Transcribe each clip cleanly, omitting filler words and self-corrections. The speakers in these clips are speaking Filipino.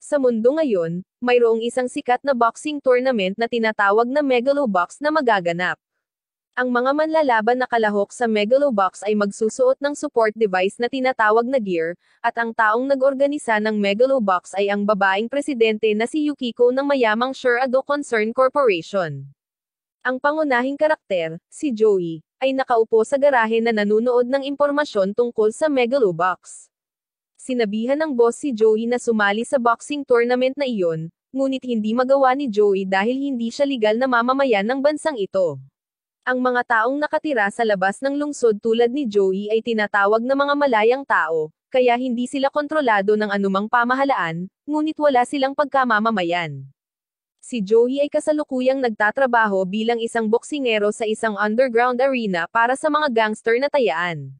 Sa mundo ngayon, mayroong isang sikat na boxing tournament na tinatawag na Megalobox na magaganap. Ang mga manlalaban na kalahok sa Megalobox ay magsusuot ng support device na tinatawag na gear, at ang taong nag-organisa ng Megalobox ay ang babaeng presidente na si Yukiko ng mayamang Sure-Ado Concern Corporation. Ang pangunahing karakter, si Joey, ay nakaupo sa garahe na nanunood ng impormasyon tungkol sa Megalobox. Sinabihan ng boss si Joey na sumali sa boxing tournament na iyon, ngunit hindi magawa ni Joey dahil hindi siya legal na mamamayan ng bansang ito. Ang mga taong nakatira sa labas ng lungsod tulad ni Joey ay tinatawag na mga malayang tao, kaya hindi sila kontrolado ng anumang pamahalaan, ngunit wala silang pagkamamamayan. Si Joey ay kasalukuyang nagtatrabaho bilang isang boksingero sa isang underground arena para sa mga gangster na tayaan.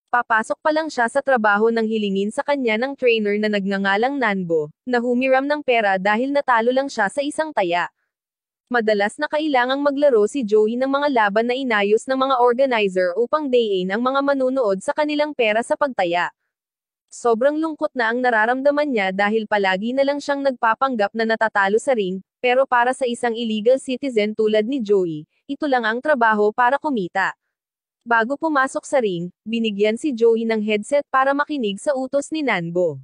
Papasok pa lang siya sa trabaho nang hilingin sa kanya ng trainer na nagngangalang Nanbo, na humiram ng pera dahil natalo lang siya sa isang taya. Madalas na kailangang maglaro si Joey ng mga laban na inayos ng mga organizer upang dayin ang mga manunood sa kanilang pera sa pagtaya. Sobrang lungkot na ang nararamdaman niya dahil palagi na lang siyang nagpapanggap na natatalo sa ring, pero para sa isang illegal citizen tulad ni Joey, ito lang ang trabaho para kumita. Bago pumasok sa ring, binigyan si Joey ng headset para makinig sa utos ni Nanbo.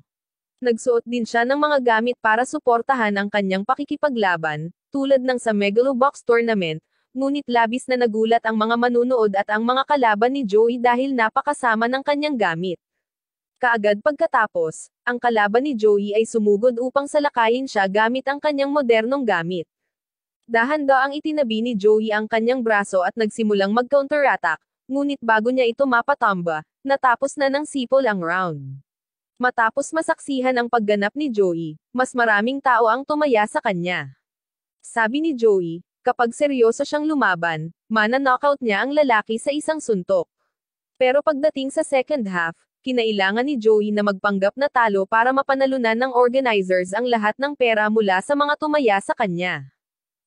Nagsuot din siya ng mga gamit para suportahan ang kanyang pakikipaglaban, tulad ng sa Megalobox tournament, ngunit labis na nagulat ang mga manunood at ang mga kalaban ni Joey dahil napakasama ng kanyang gamit. Kaagad pagkatapos, ang kalaban ni Joey ay sumugod upang salakayin siya gamit ang kanyang modernong gamit. Dahan-daang itinabi ni Joey ang kanyang braso at nagsimulang mag-counterattack, ngunit bago niya ito mapatamba, natapos na ng sipol ang round. Matapos masaksihan ang pagganap ni Joey, mas maraming tao ang tumaya sa kanya. Sabi ni Joey, kapag seryoso siyang lumaban, mana-knockout niya ang lalaki sa isang suntok. Pero pagdating sa second half, kinailangan ni Joey na magpanggap na talo para mapanalunan ng organizers ang lahat ng pera mula sa mga tumaya sa kanya.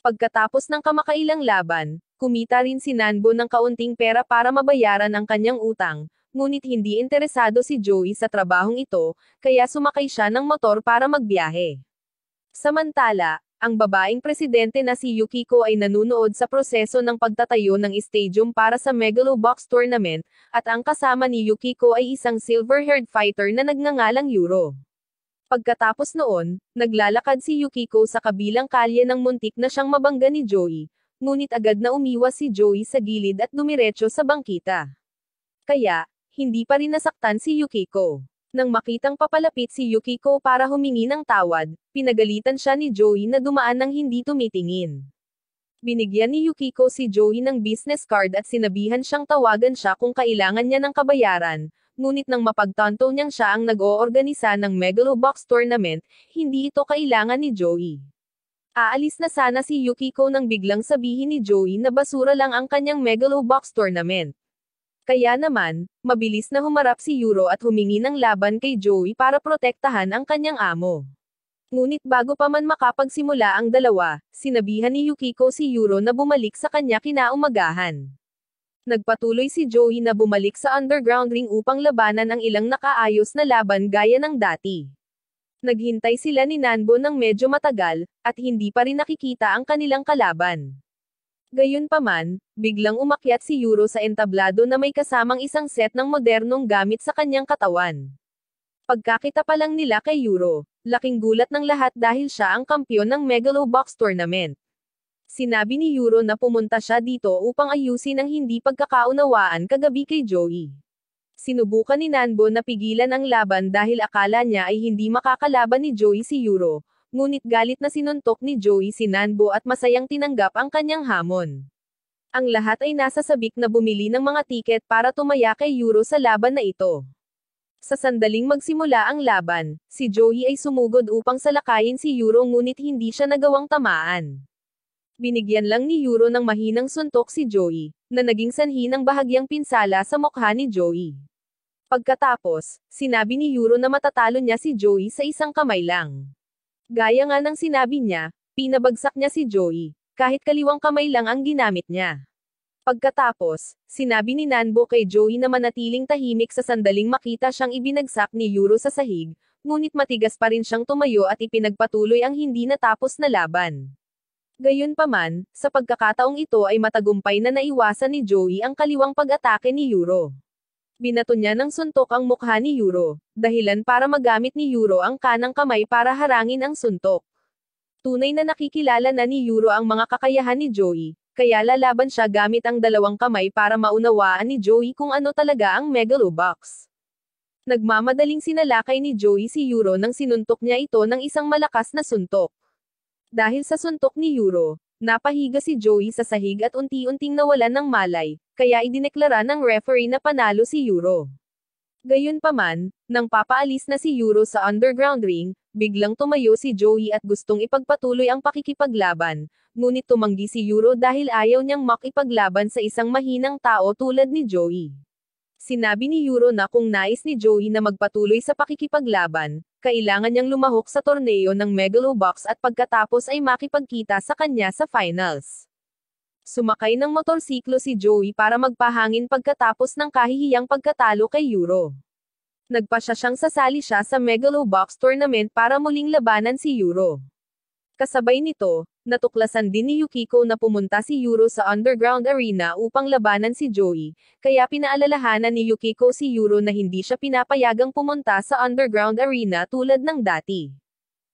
Pagkatapos ng kamakailang laban, kumita rin si Nanbo ng kaunting pera para mabayaran ang kanyang utang, ngunit hindi interesado si Joey sa trabahong ito, kaya sumakay siya ng motor para magbiyahe. Samantala, ang babaeng presidente na si Yukiko ay nanunood sa proseso ng pagtatayo ng stadium para sa Megalobox tournament, at ang kasama ni Yukiko ay isang silver-haired fighter na nagngangalang Yuro. Pagkatapos noon, naglalakad si Yukiko sa kabilang kalye nang muntik na siyang mabangga ni Joey, ngunit agad na umiwas si Joey sa gilid at dumiretso sa bangkita. Kaya, hindi pa rin nasaktan si Yukiko. Nang makitang papalapit si Yukiko para humingi ng tawad, pinagalitan siya ni Joey na dumaan nang hindi tumitingin. Binigyan ni Yukiko si Joey ng business card at sinabihan siyang tawagan siya kung kailangan niya ng kabayaran, ngunit nang mapagtanto niyang siya ang nag-oorganisa ng Megalobox tournament, hindi ito kailangan ni Joey. Aalis na sana si Yukiko nang biglang sabihin ni Joey na basura lang ang kanyang Megalobox tournament. Kaya naman, mabilis na humarap si Yuro at humingi ng laban kay Joey para protektahan ang kanyang amo. Ngunit bago pa man makapagsimula ang dalawa, sinabihan ni Yukiko si Yuro na bumalik sa kanya kinaumagahan. Nagpatuloy si Joey na bumalik sa underground ring upang labanan ang ilang nakaayos na laban gaya ng dati. Naghintay sila ni Nanbo ng medyo matagal, at hindi pa rin nakikita ang kanilang kalaban. Gayunpaman, biglang umakyat si Yuro sa entablado na may kasamang isang set ng modernong gamit sa kanyang katawan. Pagkakita pa lang nila kay Yuro, laking gulat ng lahat dahil siya ang kampyon ng Megalobox tournament. Sinabi ni Yuro na pumunta siya dito upang ayusin ang hindi pagkakaunawaan kagabi kay Joey. Sinubukan ni Nanbo na pigilan ang laban dahil akala niya ay hindi makakalaban ni Joey si Yuro, ngunit galit na sinuntok ni Joey si Nanbo at masayang tinanggap ang kanyang hamon. Ang lahat ay nasa sabik na bumili ng mga tiket para tumaya kay Yuro sa laban na ito. Sa sandaling magsimula ang laban, si Joey ay sumugod upang salakayin si Yuro ngunit hindi siya nagawang tamaan. Binigyan lang ni Yuro ng mahinang suntok si Joey, na naging sanhi ng bahagyang pinsala sa mukha ni Joey. Pagkatapos, sinabi ni Yuro na matatalo niya si Joey sa isang kamay lang. Gaya nga ng sinabi niya, pinabagsak niya si Joey, kahit kaliwang kamay lang ang ginamit niya. Pagkatapos, sinabi ni Nanbo kay Joey na manatiling tahimik sa sandaling makita siyang ibinagsak ni Yuro sa sahig, ngunit matigas pa rin siyang tumayo at ipinagpatuloy ang hindi natapos na laban. Gayunpaman, sa pagkakataong ito ay matagumpay na naiwasan ni Joey ang kaliwang pag-atake ni Yuro. Binato niya ng suntok ang mukha ni Yuro, dahilan para magamit ni Yuro ang kanang kamay para harangin ang suntok. Tunay na nakikilala na ni Yuro ang mga kakayahan ni Joey, kaya lalaban siya gamit ang dalawang kamay para maunawaan ni Joey kung ano talaga ang Megalobox. Nagmamadaling sinalakay ni Joey si Yuro nang sinuntok niya ito ng isang malakas na suntok. Dahil sa suntok ni Yuro, napahiga si Joey sa sahig at unti-unting nawalan ng malay, kaya idineklara ng referee na panalo si Yuro. Gayunpaman, nang papaalis na si Yuro sa underground ring, biglang tumayo si Joey at gustong ipagpatuloy ang pakikipaglaban, ngunit tumanggi si Yuro dahil ayaw niyang makipaglaban sa isang mahinang tao tulad ni Joey. Sinabi ni Yuro na kung nais ni Joey na magpatuloy sa pakikipaglaban, kailangan niyang lumahok sa torneo ng Megalobox at pagkatapos ay makipagkita sa kanya sa finals. Sumakay ng motorsiklo si Joey para magpahangin pagkatapos ng kahihiyang pagkatalo kay Yuro. Nagpasya siyang sasali siya sa Megalobox tournament para muling labanan si Yuro. Kasabay nito, natuklasan din ni Yukiko na pumunta si Yuro sa underground arena upang labanan si Joey, kaya pinaalalahanan ni Yukiko si Yuro na hindi siya pinapayagang pumunta sa underground arena tulad ng dati.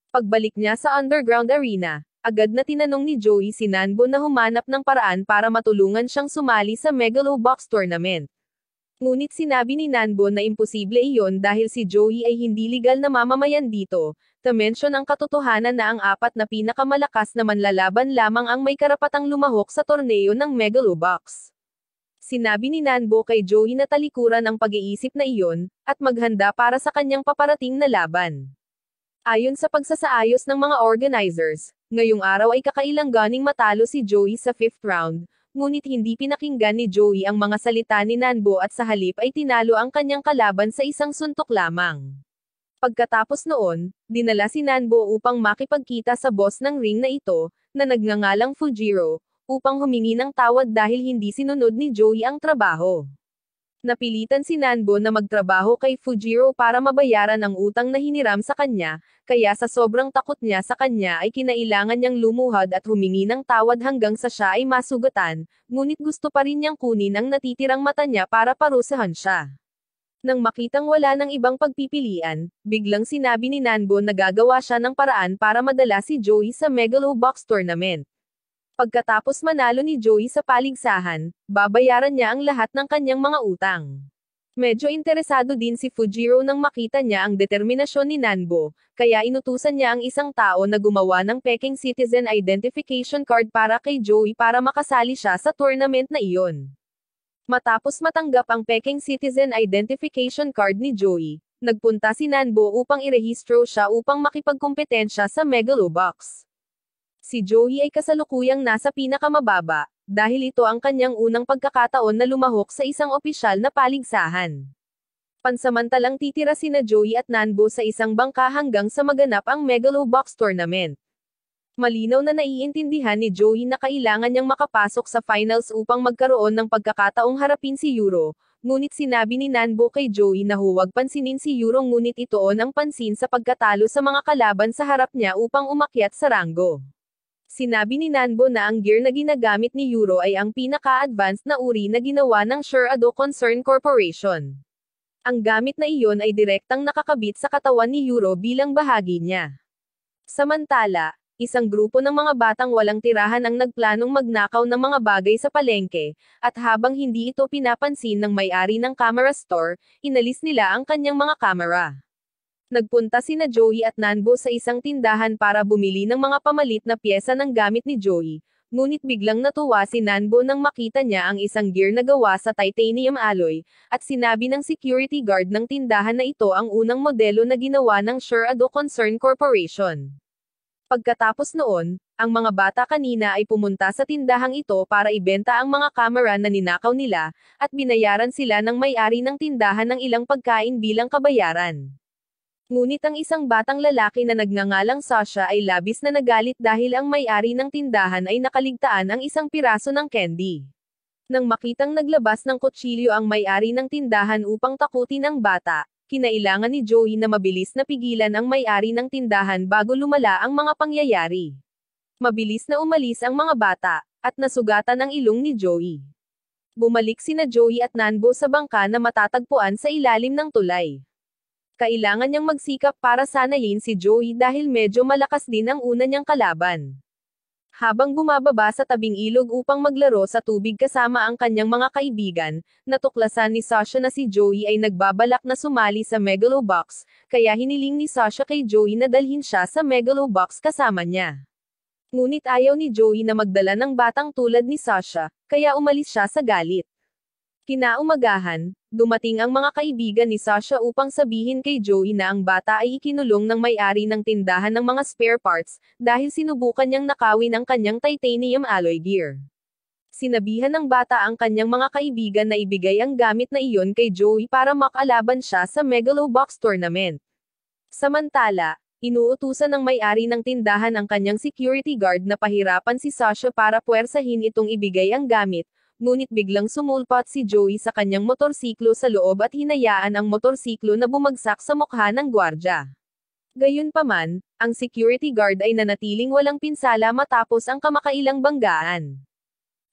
Pagbalik niya sa underground arena, agad na tinanong ni Joey si Nanbo na humanap ng paraan para matulungan siyang sumali sa Megalobox tournament. Ngunit sinabi ni Nanbo na imposible iyon dahil si Joey ay hindi legal na mamamayan dito, na-mention ang katotohanan na ang apat na pinakamalakas na manlalaban lamang ang may karapatang lumahok sa torneo ng Megalobox. Sinabi ni Nanbo kay Joey na talikuran ang pag-iisip na iyon, at maghanda para sa kanyang paparating na laban. Ayon sa pagsasaayos ng mga organizers, ngayong araw ay kakailanganing matalo si Joey sa 5th round, ngunit hindi pinakinggan ni Joey ang mga salita ni Nanbo at sa halip ay tinalo ang kanyang kalaban sa isang suntok lamang. Pagkatapos noon, dinala si Nanbo upang makipagkita sa boss ng ring na ito, na nagngangalang Fujiro, upang humingi ng tawad dahil hindi sinunod ni Joey ang trabaho. Napilitan si Nanbo na magtrabaho kay Fujiro para mabayaran ang utang na hiniram sa kanya, kaya sa sobrang takot niya sa kanya ay kinailangan niyang lumuhad at humingi ng tawad hanggang sa siya ay masugatan, ngunit gusto pa rin niyang kunin ang natitirang mata niya para parusahan siya. Nang makitang wala ng ibang pagpipilian, biglang sinabi ni Nanbo na gagawa siya ng paraan para madala si Joey sa Megalobox tournament. Pagkatapos manalo ni Joey sa paligsahan, babayaran niya ang lahat ng kanyang mga utang. Medyo interesado din si Fujiro nang makita niya ang determinasyon ni Nanbo, kaya inutusan niya ang isang tao na gumawa ng peking citizen identification card para kay Joey para makasali siya sa tournament na iyon. Matapos matanggap ang peking citizen identification card ni Joey, nagpunta si Nanbo upang irehistro siya upang makipagkompetensya sa Megalobox. Si Joey ay kasalukuyang nasa pinakamababa, dahil ito ang kanyang unang pagkakataon na lumahok sa isang opisyal na paligsahan. Pansamantalang titira sina Joey at Nanbo sa isang bangka hanggang sa maganap ang Megalobox tournament. Malinaw na naiintindihan ni Joey na kailangan niyang makapasok sa finals upang magkaroon ng pagkakataong harapin si Yuro, ngunit sinabi ni Nanbo kay Joey na huwag pansinin si Yuro ngunit ituon ang pansin sa pagkatalo sa mga kalaban sa harap niya upang umakyat sa ranggo. Sinabi ni Nanbo na ang gear na ginagamit ni Yuro ay ang pinaka-advanced na uri na ginawa ng Sure-Ado Concern Corporation. Ang gamit na iyon ay direktang nakakabit sa katawan ni Yuro bilang bahagi niya. Samantala, isang grupo ng mga batang walang tirahan ang nagplanong magnakaw ng mga bagay sa palengke, at habang hindi ito pinapansin ng may-ari ng camera store, inalis nila ang kanyang mga kamera. Nagpunta sina Joey at Nanbo sa isang tindahan para bumili ng mga pamalit na pyesa ng gamit ni Joey, ngunit biglang natuwa si Nanbo nang makita niya ang isang gear na gawa sa titanium alloy, at sinabi ng security guard ng tindahan na ito ang unang modelo na ginawa ng Sure-Ado Concern Corporation. Pagkatapos noon, ang mga bata kanina ay pumunta sa tindahang ito para ibenta ang mga kamera na ninakaw nila, at binayaran sila ng may-ari ng tindahan ng ilang pagkain bilang kabayaran. Ngunit ang isang batang lalaki na nagngangalang Sasha ay labis na nagalit dahil ang may-ari ng tindahan ay nakaligtaan ang isang piraso ng candy. Nang makitang naglabas ng kutsilyo ang may-ari ng tindahan upang takutin ang bata, kinailangan ni Joey na mabilis na pigilan ang may-ari ng tindahan bago lumala ang mga pangyayari. Mabilis na umalis ang mga bata, at nasugatan ang ilong ni Joey. Bumalik sina Joey at Nanbo sa bangka na matatagpuan sa ilalim ng tulay. Kailangan niyang magsikap para sanayin si Joey dahil medyo malakas din ang una niyang kalaban. Habang bumababa sa tabing ilog upang maglaro sa tubig kasama ang kanyang mga kaibigan, natuklasan ni Sasha na si Joey ay nagbabalak na sumali sa Megalobox, kaya hiniling ni Sasha kay Joey na dalhin siya sa Megalobox kasama niya. Ngunit ayaw ni Joey na magdala ng batang tulad ni Sasha, kaya umalis siya sa galit. Kinaumagahan, dumating ang mga kaibigan ni Sasha upang sabihin kay Joey na ang bata ay ikinulong ng may-ari ng tindahan ng mga spare parts, dahil sinubukan niyang nakawin ang kanyang titanium alloy gear. Sinabihan ng bata ang kanyang mga kaibigan na ibigay ang gamit na iyon kay Joey para makalaban siya sa Megalobox tournament. Samantala, inuutusan ng may-ari ng tindahan ang kanyang security guard na pahirapan si Sasha para puwersahin itong ibigay ang gamit, ngunit biglang sumulpot si Joey sa kanyang motorsiklo sa loob at hinayaan ang motorsiklo na bumagsak sa mukha ng gwardya. Gayunpaman, ang security guard ay nanatiling walang pinsala matapos ang kamakailang banggaan.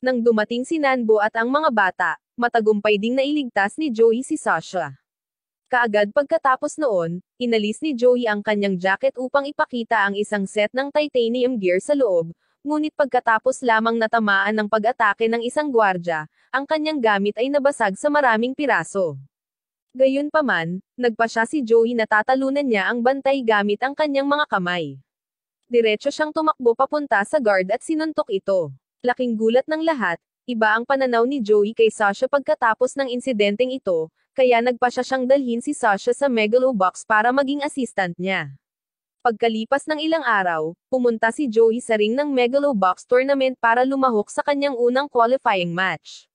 Nang dumating si Nanbo at ang mga bata, matagumpay ding nailigtas ni Joey si Sasha. Kaagad pagkatapos noon, inalis ni Joey ang kanyang jacket upang ipakita ang isang set ng titanium gear sa loob, ngunit pagkatapos lamang natamaan ng pag-atake ng isang gwardya, ang kanyang gamit ay nabasag sa maraming piraso. Gayunpaman, nagpasya si Joey na tatalunan niya ang bantay gamit ang kanyang mga kamay. Diretso siyang tumakbo papunta sa guard at sinuntok ito. Laking gulat ng lahat, iba ang pananaw ni Joey kay Sasha pagkatapos ng insidenteng ito, kaya nagpasya siyang dalhin si Sasha sa Megalobox para maging assistant niya. Pagkalipas ng ilang araw, pumunta si Joey sa ring ng Megalobox tournament para lumahok sa kanyang unang qualifying match.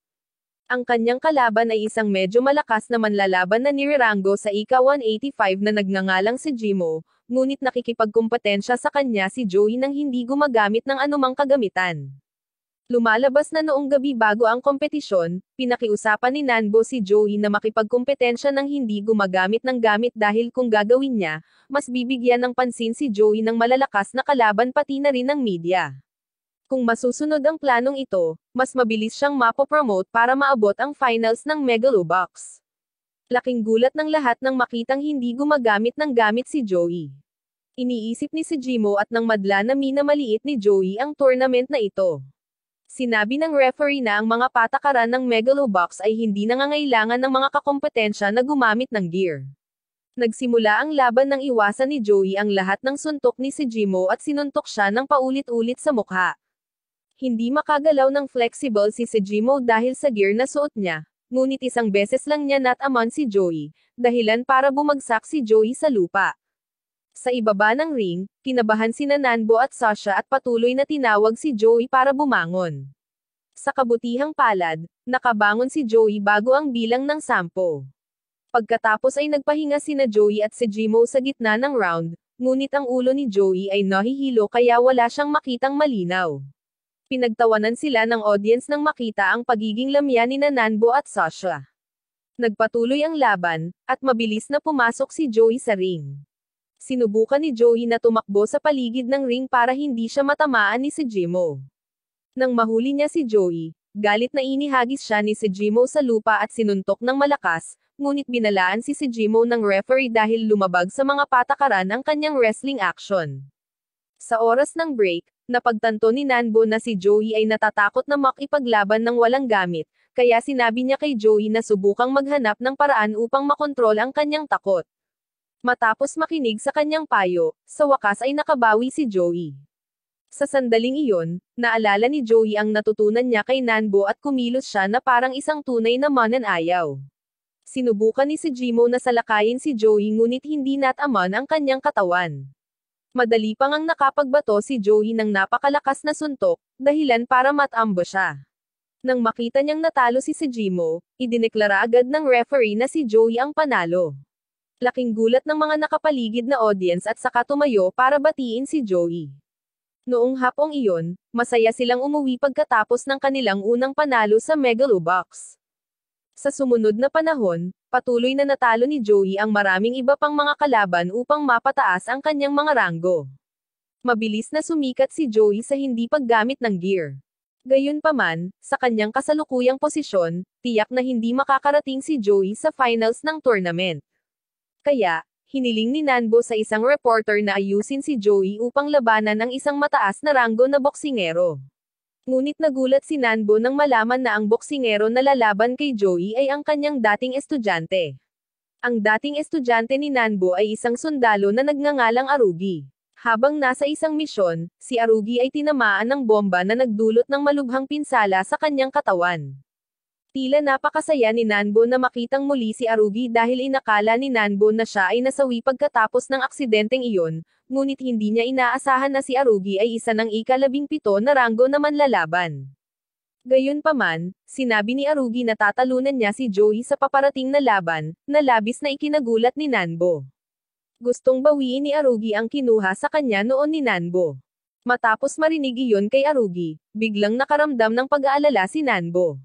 Ang kanyang kalaban ay isang medyo malakas na manlalaban na nirerango sa ika-185 na nagngangalang si Jimo, ngunit nakikipagkumpetensya sa kanya si Joey nang hindi gumagamit ng anumang kagamitan. Lumalabas na noong gabi bago ang kompetisyon, pinakiusapan ni Nanbo si Joey na makipagkumpetensya ng hindi gumagamit ng gamit dahil kung gagawin niya, mas bibigyan ng pansin si Joey ng malalakas na kalaban pati na rin ng media. Kung masusunod ang planong ito, mas mabilis siyang mapopromote para maabot ang finals ng Megalobox. Laking gulat ng lahat nang makitang hindi gumagamit ng gamit si Joey. Iniisip ni si Jimo at nang madla na minamaliit ni Joey ang tournament na ito. Sinabi ng referee na ang mga patakaran ng Megalobox ay hindi nangangailangan ng mga kakompetensya na gumamit ng gear. Nagsimula ang laban nang iwasan ni Joey ang lahat ng suntok ni si Jimo at sinuntok siya ng paulit-ulit sa mukha. Hindi makagalaw ng flexible si Jimo dahil sa gear na suot niya, ngunit isang beses lang niya natamaan si Joey, dahilan para bumagsak si Joey sa lupa. Sa ibaba ng ring, kinabahan sina Nanbo at Sasha at patuloy na tinawag si Joey para bumangon. Sa kabutihang palad, nakabangon si Joey bago ang bilang ng 10. Pagkatapos ay nagpahinga sina Joey at si Jimo sa gitna ng round, ngunit ang ulo ni Joey ay nahihilo kaya wala siyang makitang malinaw. Pinagtawanan sila ng audience nang makita ang pagiging lamya ni Nanbo at Sasha. Nagpatuloy ang laban, at mabilis na pumasok si Joey sa ring. Sinubukan ni Joey na tumakbo sa paligid ng ring para hindi siya matamaan ni si Jimo. Nang mahuli niya si Joey, galit na inihagis siya ni si Jimo sa lupa at sinuntok ng malakas, ngunit binalaan si Jimo ng referee dahil lumabag sa mga patakaran ang kanyang wrestling action. Sa oras ng break, napagtanto ni Nanbo na si Joey ay natatakot na makipaglaban ng walang gamit, kaya sinabi niya kay Joey na subukang maghanap ng paraan upang makontrol ang kanyang takot. Matapos makinig sa kanyang payo, sa wakas ay nakabawi si Joey. Sa sandaling iyon, naalala ni Joey ang natutunan niya kay Nanbo at kumilos siya na parang isang tunay na mananayaw. Sinubukan ni si Jimo na salakayin si Joey ngunit hindi nataman ang kanyang katawan. Madali pang ang nakapagbato si Joey ng napakalakas na suntok, dahilan para matambo siya. Nang makita niyang natalo si Jimo, idineklara agad ng referee na si Joey ang panalo. Laking gulat ng mga nakapaligid na audience at saka tumayo para batiin si Joey. Noong hapong iyon, masaya silang umuwi pagkatapos ng kanilang unang panalo sa Megalobox. Sa sumunod na panahon, patuloy na natalo ni Joey ang maraming iba pang mga kalaban upang mapataas ang kanyang mga ranggo. Mabilis na sumikat si Joey sa hindi paggamit ng gear. Gayunpaman, sa kanyang kasalukuyang posisyon, tiyak na hindi makakarating si Joey sa finals ng tournament. Kaya, hiniling ni Nanbo sa isang reporter na ayusin si Joey upang labanan ang isang mataas na ranggo na boksingero. Ngunit nagulat si Nanbo nang malaman na ang boksingero na lalaban kay Joey ay ang kanyang dating estudyante. Ang dating estudyante ni Nanbo ay isang sundalo na nagngangalang Arugi. Habang nasa isang misyon, si Arugi ay tinamaan ng bomba na nagdulot ng malubhang pinsala sa kanyang katawan. Tila napakasaya ni Nanbo na makitang muli si Arugi dahil inakala ni Nanbo na siya ay nasawi pagkatapos ng aksidenteng iyon, ngunit hindi niya inaasahan na si Arugi ay isa ng ika-17 na ranggo na manlalaban. Gayunpaman, sinabi ni Arugi na tatalunan niya si Joey sa paparating na laban, na labis na ikinagulat ni Nanbo. Gustong bawiin ni Arugi ang kinuha sa kanya noon ni Nanbo. Matapos marinig iyon kay Arugi, biglang nakaramdam ng pag-aalala si Nanbo.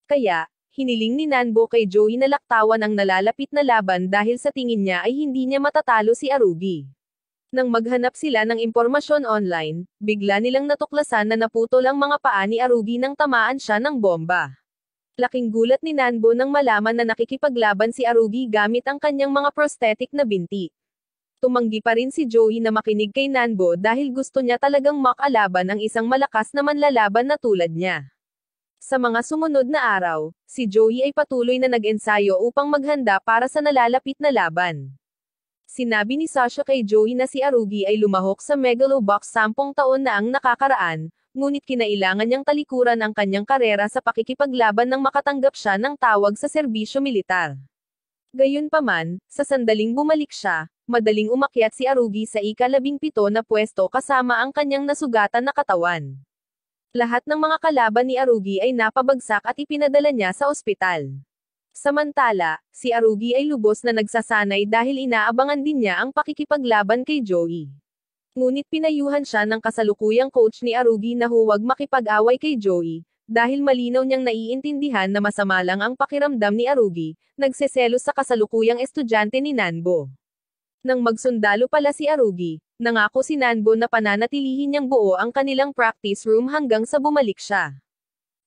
Kaya, hiniling ni Nanbo kay Joey na laktawan ang nalalapit na laban dahil sa tingin niya ay hindi niya matatalo si Arugi. Nang maghanap sila ng impormasyon online, bigla nilang natuklasan na naputol ang mga paa ni Arugi nang tamaan siya ng bomba. Laking gulat ni Nanbo nang malaman na nakikipaglaban si Arugi gamit ang kanyang mga prosthetic na binti. Tumanggi pa rin si Joey na makinig kay Nanbo dahil gusto niya talagang makalaban ang isang malakas na manlalaban na tulad niya. Sa mga sumunod na araw, si Joey ay patuloy na nag-ensayo upang maghanda para sa nalalapit na laban. Sinabi ni Sasha kay Joey na si Arugi ay lumahok sa Megalobox 10 taon na ang nakakaraan, ngunit kinailangan niyang talikuran ang kanyang karera sa pakikipaglaban nang makatanggap siya ng tawag sa serbisyo militar. Gayunpaman, sa sandaling bumalik siya, madaling umakyat si Arugi sa ika-17 na pwesto kasama ang kanyang nasugatan na katawan. Lahat ng mga kalaban ni Arugi ay napabagsak at ipinadala niya sa ospital. Samantala, si Arugi ay lubos na nagsasanay dahil inaabangan din niya ang pakikipaglaban kay Joey. Ngunit pinayuhan siya ng kasalukuyang coach ni Arugi na huwag makipag-away kay Joey, dahil malinaw niyang naiintindihan na masama lang ang pakiramdam ni Arugi, nagseselos sa kasalukuyang estudyante ni Nanbo. Nang magsundalo pala si Arugi, nangako si Nanbo na pananatilihin niyang buo ang kanilang practice room hanggang sa bumalik siya.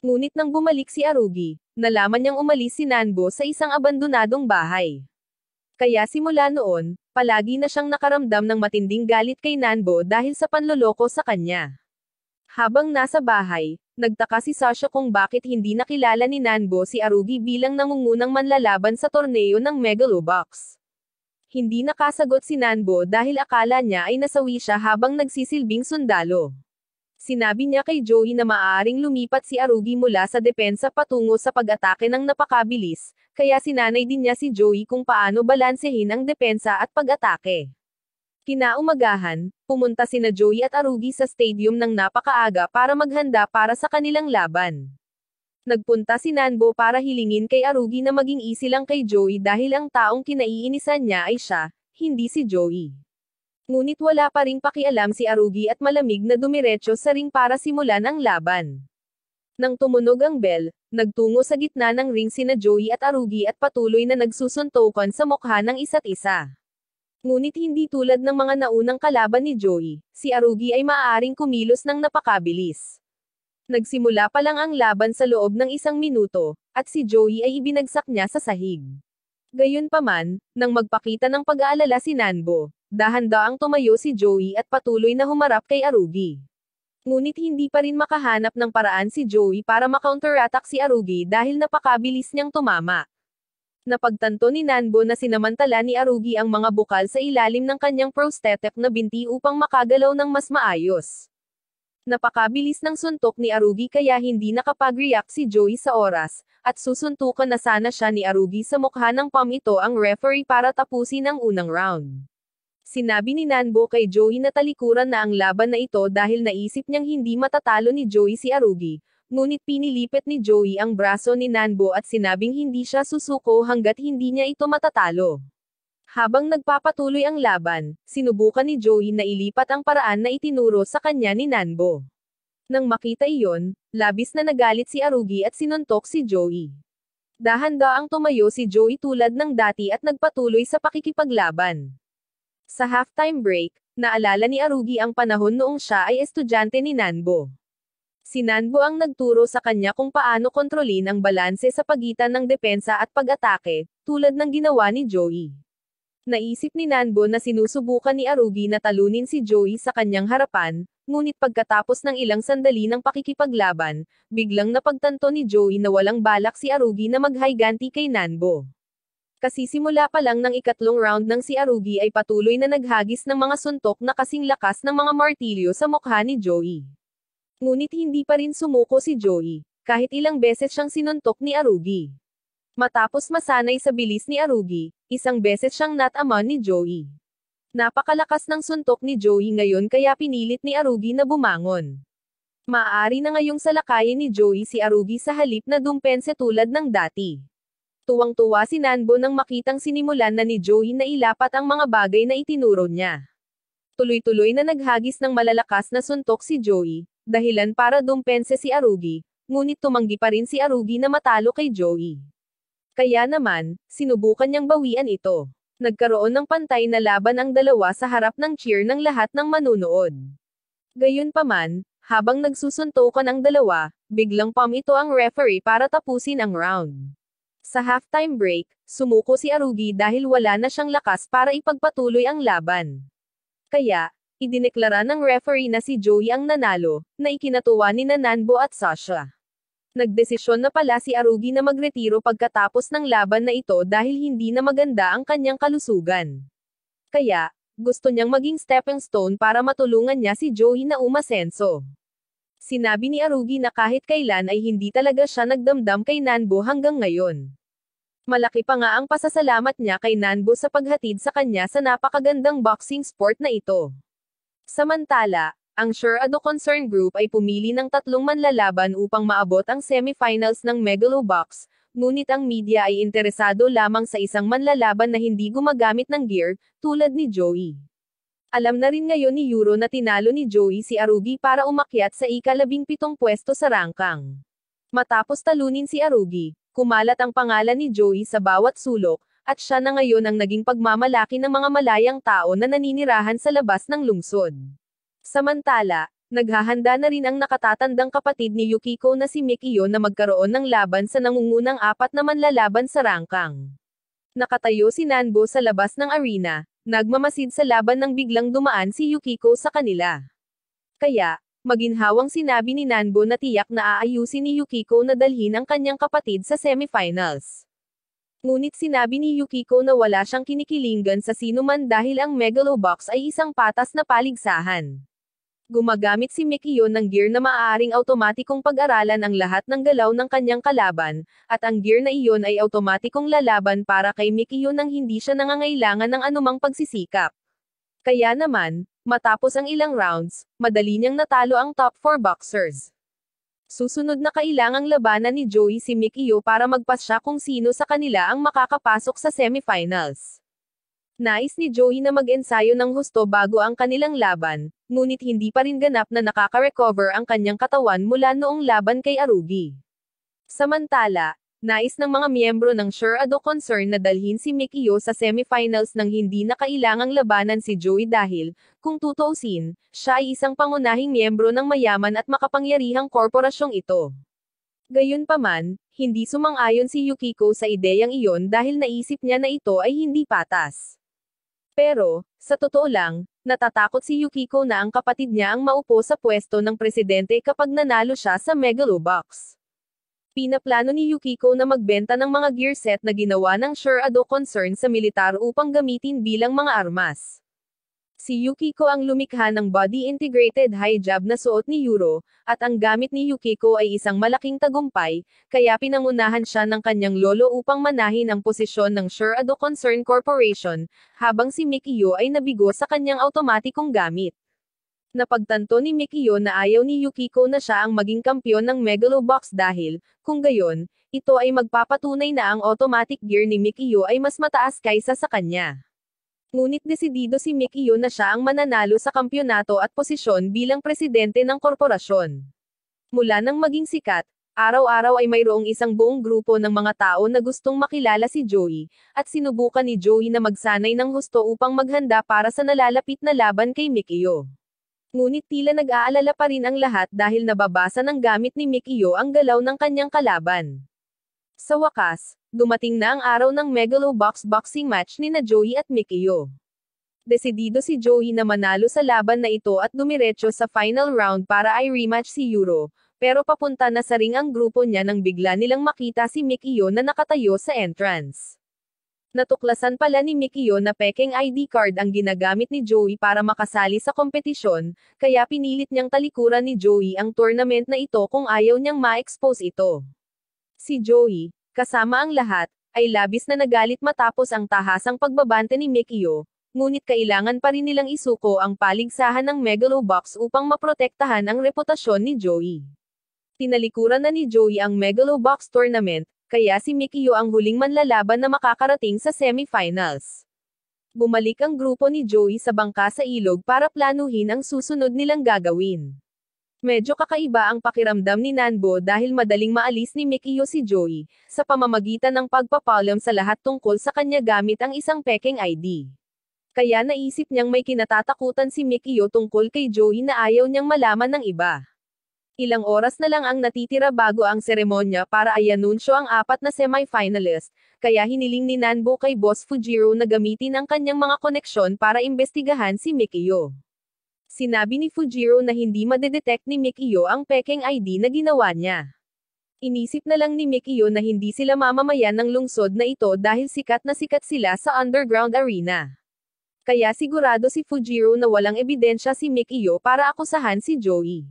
Ngunit nang bumalik si Arugi, nalaman niyang umalis si Nanbo sa isang abandonadong bahay. Kaya simula noon, palagi na siyang nakaramdam ng matinding galit kay Nanbo dahil sa panloloko sa kanya. Habang nasa bahay, nagtaka si Sasha kung bakit hindi nakilala ni Nanbo si Arugi bilang nangungunang manlalaban sa torneo ng Megalobox. Hindi nakasagot si Nanbo dahil akala niya ay nasawi siya habang nagsisilbing sundalo. Sinabi niya kay Joey na maaaring lumipat si Arugi mula sa depensa patungo sa pag-atake ng napakabilis, kaya sinanay din niya si Joey kung paano balansehin ang depensa at pag-atake. Kinaumagahan, pumunta sina Joey at Arugi sa stadium ng napakaaga para maghanda para sa kanilang laban. Nagpunta si Nanbo para hilingin kay Arugi na maging easy lang kay Joey dahil ang taong kinaiinisan niya ay siya, hindi si Joey. Ngunit wala pa ring pakialam si Arugi at malamig na dumiretso sa ring para simulan ang laban. Nang tumunog ang bell, nagtungo sa gitna ng ring sina Joey at Arugi at patuloy na nagsusuntukan sa mukha ng isa't isa. Ngunit hindi tulad ng mga naunang kalaban ni Joey, si Arugi ay maaaring kumilos ng napakabilis. Nagsimula pa lang ang laban sa loob ng 1 minuto, at si Joey ay ibinagsak niya sa sahig. Gayunpaman, nang magpakita ng pag-aalala si Nanbo, dahan-daang tumayo si Joey at patuloy na humarap kay Arugi. Ngunit hindi pa rin makahanap ng paraan si Joey para ma-counterattack si Arugi dahil napakabilis niyang tumama. Napagtanto ni Nanbo na sinamantala ni Arugi ang mga bukal sa ilalim ng kanyang prosthetic na binti upang makagalaw ng mas maayos. Napakabilis ng suntok ni Arugi kaya hindi nakapag-react si Joey sa oras, at susuntukan na sana siya ni Arugi sa mukha ng palm ito ang referee para tapusin ang unang round. Sinabi ni Nanbo kay Joey na talikuran na ang laban na ito dahil naisip niyang hindi matatalo ni Joey si Arugi, ngunit pinilipit ni Joey ang braso ni Nanbo at sinabing hindi siya susuko hanggat hindi niya ito matatalo. Habang nagpapatuloy ang laban, sinubukan ni Joey na ilipat ang paraan na itinuro sa kanya ni Nanbo. Nang makita iyon, labis na nagalit si Arugi at sinuntok si Joey. Dahan-daang tumayo si Joey tulad ng dati at nagpatuloy sa pakikipaglaban. Sa halftime break, naalala ni Arugi ang panahon noong siya ay estudyante ni Nanbo. Si Nanbo ang nagturo sa kanya kung paano kontrolin ang balanse sa pagitan ng depensa at pag-atake, tulad ng ginawa ni Joey. Naisip ni Nanbo na sinusubukan ni Arugi na talunin si Joey sa kanyang harapan, ngunit pagkatapos ng ilang sandali ng pakikipaglaban, biglang napagtanto ni Joey na walang balak si Arugi na maghiganti kay Nanbo. Kasi simula pa lang ng ikatlong round ng si Arugi ay patuloy na naghagis ng mga suntok na kasing lakas ng mga martilyo sa mukha ni Joey. Ngunit hindi pa rin sumuko si Joey, kahit ilang beses siyang sinuntok ni Arugi. Matapos masanay sa bilis ni Arugi, isang beses siyang nataman ni Joey. Napakalakas ng suntok ni Joey ngayon kaya pinilit ni Arugi na bumangon. Maaari na ngayong salakayin ni Joey si Arugi sa halip na dumpense tulad ng dati. Tuwang-tuwa si Nanbo nang makitang sinimulan na ni Joey na ilapat ang mga bagay na itinuro niya. Tuloy-tuloy na naghagis ng malalakas na suntok si Joey, dahilan para dumpense si Arugi, ngunit tumanggi pa rin si Arugi na matalo kay Joey. Kaya naman, sinubukan niyang bawian ito. Nagkaroon ng pantay na laban ang dalawa sa harap ng cheer ng lahat ng manunood. Gayunpaman, habang nagsusuntukan ang dalawa, biglang pumito ang referee para tapusin ang round. Sa halftime break, sumuko si Arugi dahil wala na siyang lakas para ipagpatuloy ang laban. Kaya, idineklara ng referee na si Joey ang nanalo, na ikinatuwa ni Nanbo at Sasha. Nagdesisyon na pala si Arugi na magretiro pagkatapos ng laban na ito dahil hindi na maganda ang kanyang kalusugan. Kaya, gusto niyang maging stepping stone para matulungan niya si Joey na umasenso. Sinabi ni Arugi na kahit kailan ay hindi talaga siya nagdamdam kay Nanbo hanggang ngayon. Malaki pa nga ang pasasalamat niya kay Nanbo sa paghatid sa kanya sa napakagandang boxing sport na ito. Samantala, ang Sure Ado Concern Group ay pumili ng 3 manlalaban upang maabot ang semifinals ng Megalobox, ngunit ang media ay interesado lamang sa isang manlalaban na hindi gumagamit ng gear, tulad ni Joey. Alam na rin ngayon ni Yuro na tinalo ni Joey si Arugi para umakyat sa ika-17 pwesto sa rangkang. Matapos talunin si Arugi, kumalat ang pangalan ni Joey sa bawat sulok, at siya na ngayon ang naging pagmamalaki ng mga malayang tao na naninirahan sa labas ng lungsod. Samantala, naghahanda na rin ang nakatatandang kapatid ni Yukiko na si Mikio na magkaroon ng laban sa nangungunang 4 na manlalaban sa rangkang. Nakatayo si Nanbo sa labas ng arena, nagmamasid sa laban nang biglang dumaan si Yukiko sa kanila. Kaya, maginhawang sinabi ni Nanbo na tiyak na aayusin ni Yukiko na dalhin ang kanyang kapatid sa semifinals. Ngunit sinabi ni Yukiko na wala siyang kinikilingan sa sinuman dahil ang Megalobox ay isang patas na paligsahan. Gumagamit si Mikio ng gear na maaaring automatikong pag-aralan ang lahat ng galaw ng kanyang kalaban, at ang gear na iyon ay automatikong lalaban para kay Mikio nang hindi siya nangangailangan ng anumang pagsisikap. Kaya naman, matapos ang ilang rounds, madali niyang natalo ang top 4 boxers. Susunod na kailangang labanan ni Joey si Mikio para magpasya kung sino sa kanila ang makakapasok sa semifinals. Nais ni Joey na mag-ensayo ng husto bago ang kanilang laban, ngunit hindi pa rin ganap na nakaka-recover ang kanyang katawan mula noong laban kay Arugi. Samantala, nais ng mga miyembro ng Sure Ado Concern na dalhin si Mikio sa semifinals nang hindi na kailangang labanan si Joey dahil, kung tutuusin, siya ay isang pangunahing miyembro ng mayaman at makapangyarihang korporasyong ito. Gayunpaman, hindi sumang-ayon si Yukiko sa ideyang iyon dahil naisip niya na ito ay hindi patas. Pero, sa totoo lang, natatakot si Yukiko na ang kapatid niya ang maupo sa pwesto ng presidente kapag nanalo siya sa Megalobox. Pinaplano ni Yukiko na magbenta ng mga gear set na ginawa ng Sure Ado Concern sa militar upang gamitin bilang mga armas. Si Yukiko ang lumikha ng body-integrated hijab na suot ni Yuro, at ang gamit ni Yukiko ay isang malaking tagumpay, kaya pinangunahan siya ng kanyang lolo upang manahin ang posisyon ng Sure Ado Concern Corporation, habang si Mikio ay nabigo sa kanyang automatikong gamit. Napagtanto ni Mikio na ayaw ni Yukiko na siya ang maging kampyon ng Megalobox dahil, kung gayon, ito ay magpapatunay na ang automatic gear ni Mikio ay mas mataas kaysa sa kanya. Ngunit desidido si Mikio na siya ang mananalo sa kampyonato at posisyon bilang presidente ng korporasyon. Mula nang maging sikat, Araw-araw ay mayroong isang buong grupo ng mga tao na gustong makilala si Joey, at sinubukan ni Joey na magsanay ng husto upang maghanda para sa nalalapit na laban kay Mikio. Ngunit tila nag-aalala pa rin ang lahat dahil nababasa ng gamit ni Mikio ang galaw ng kanyang kalaban. Sa wakas, dumating na ang araw ng Megalobox boxing match ni na Joey at Mikio. Desidido si Joey na manalo sa laban na ito at dumiretso sa final round para ay rematch si Yuro, pero papunta na sa ring ang grupo niya nang bigla nilang makita si Mikio na nakatayo sa entrance. Natuklasan pala ni Mikio na pekeng ID card ang ginagamit ni Joey para makasali sa kompetisyon, kaya pinilit niyang talikuran ni Joey ang tournament na ito kung ayaw niyang ma-expose ito. Si Joey, kasama ang lahat, ay labis na nagalit matapos ang tahasang pagbabante ni Mikio, ngunit kailangan pa rin nilang isuko ang paligsahan ng Megalobox upang maprotektahan ang reputasyon ni Joey. Tinalikuran na ni Joey ang Megalobox tournament, kaya si Mikio ang huling manlalaban na makakarating sa semifinals. Bumalik ang grupo ni Joey sa bangka sa ilog para planuhin ang susunod nilang gagawin. Medyo kakaiba ang pakiramdam ni Nanbo dahil madaling maalis ni Mikio si Joey, sa pamamagitan ng pagpapalam sa lahat tungkol sa kanya gamit ang isang pekeng ID. Kaya naisip niyang may kinatatakutan si Mikio tungkol kay Joey na ayaw niyang malaman ng iba. Ilang oras na lang ang natitira bago ang seremonya para i-anunsyo ang 4 na semifinalist, kaya hiniling ni Nanbo kay Boss Fujiro na gamitin ang kanyang mga koneksyon para imbestigahan si Mikio. Sinabi ni Fujiro na hindi madedetect ni Mikio ang pekeng ID na ginawa niya. Inisip na lang ni Mikio na hindi sila mamamayan ng lungsod na ito dahil sikat na sikat sila sa underground arena. Kaya sigurado si Fujiro na walang ebidensya si Mikio para akusahan si Joey.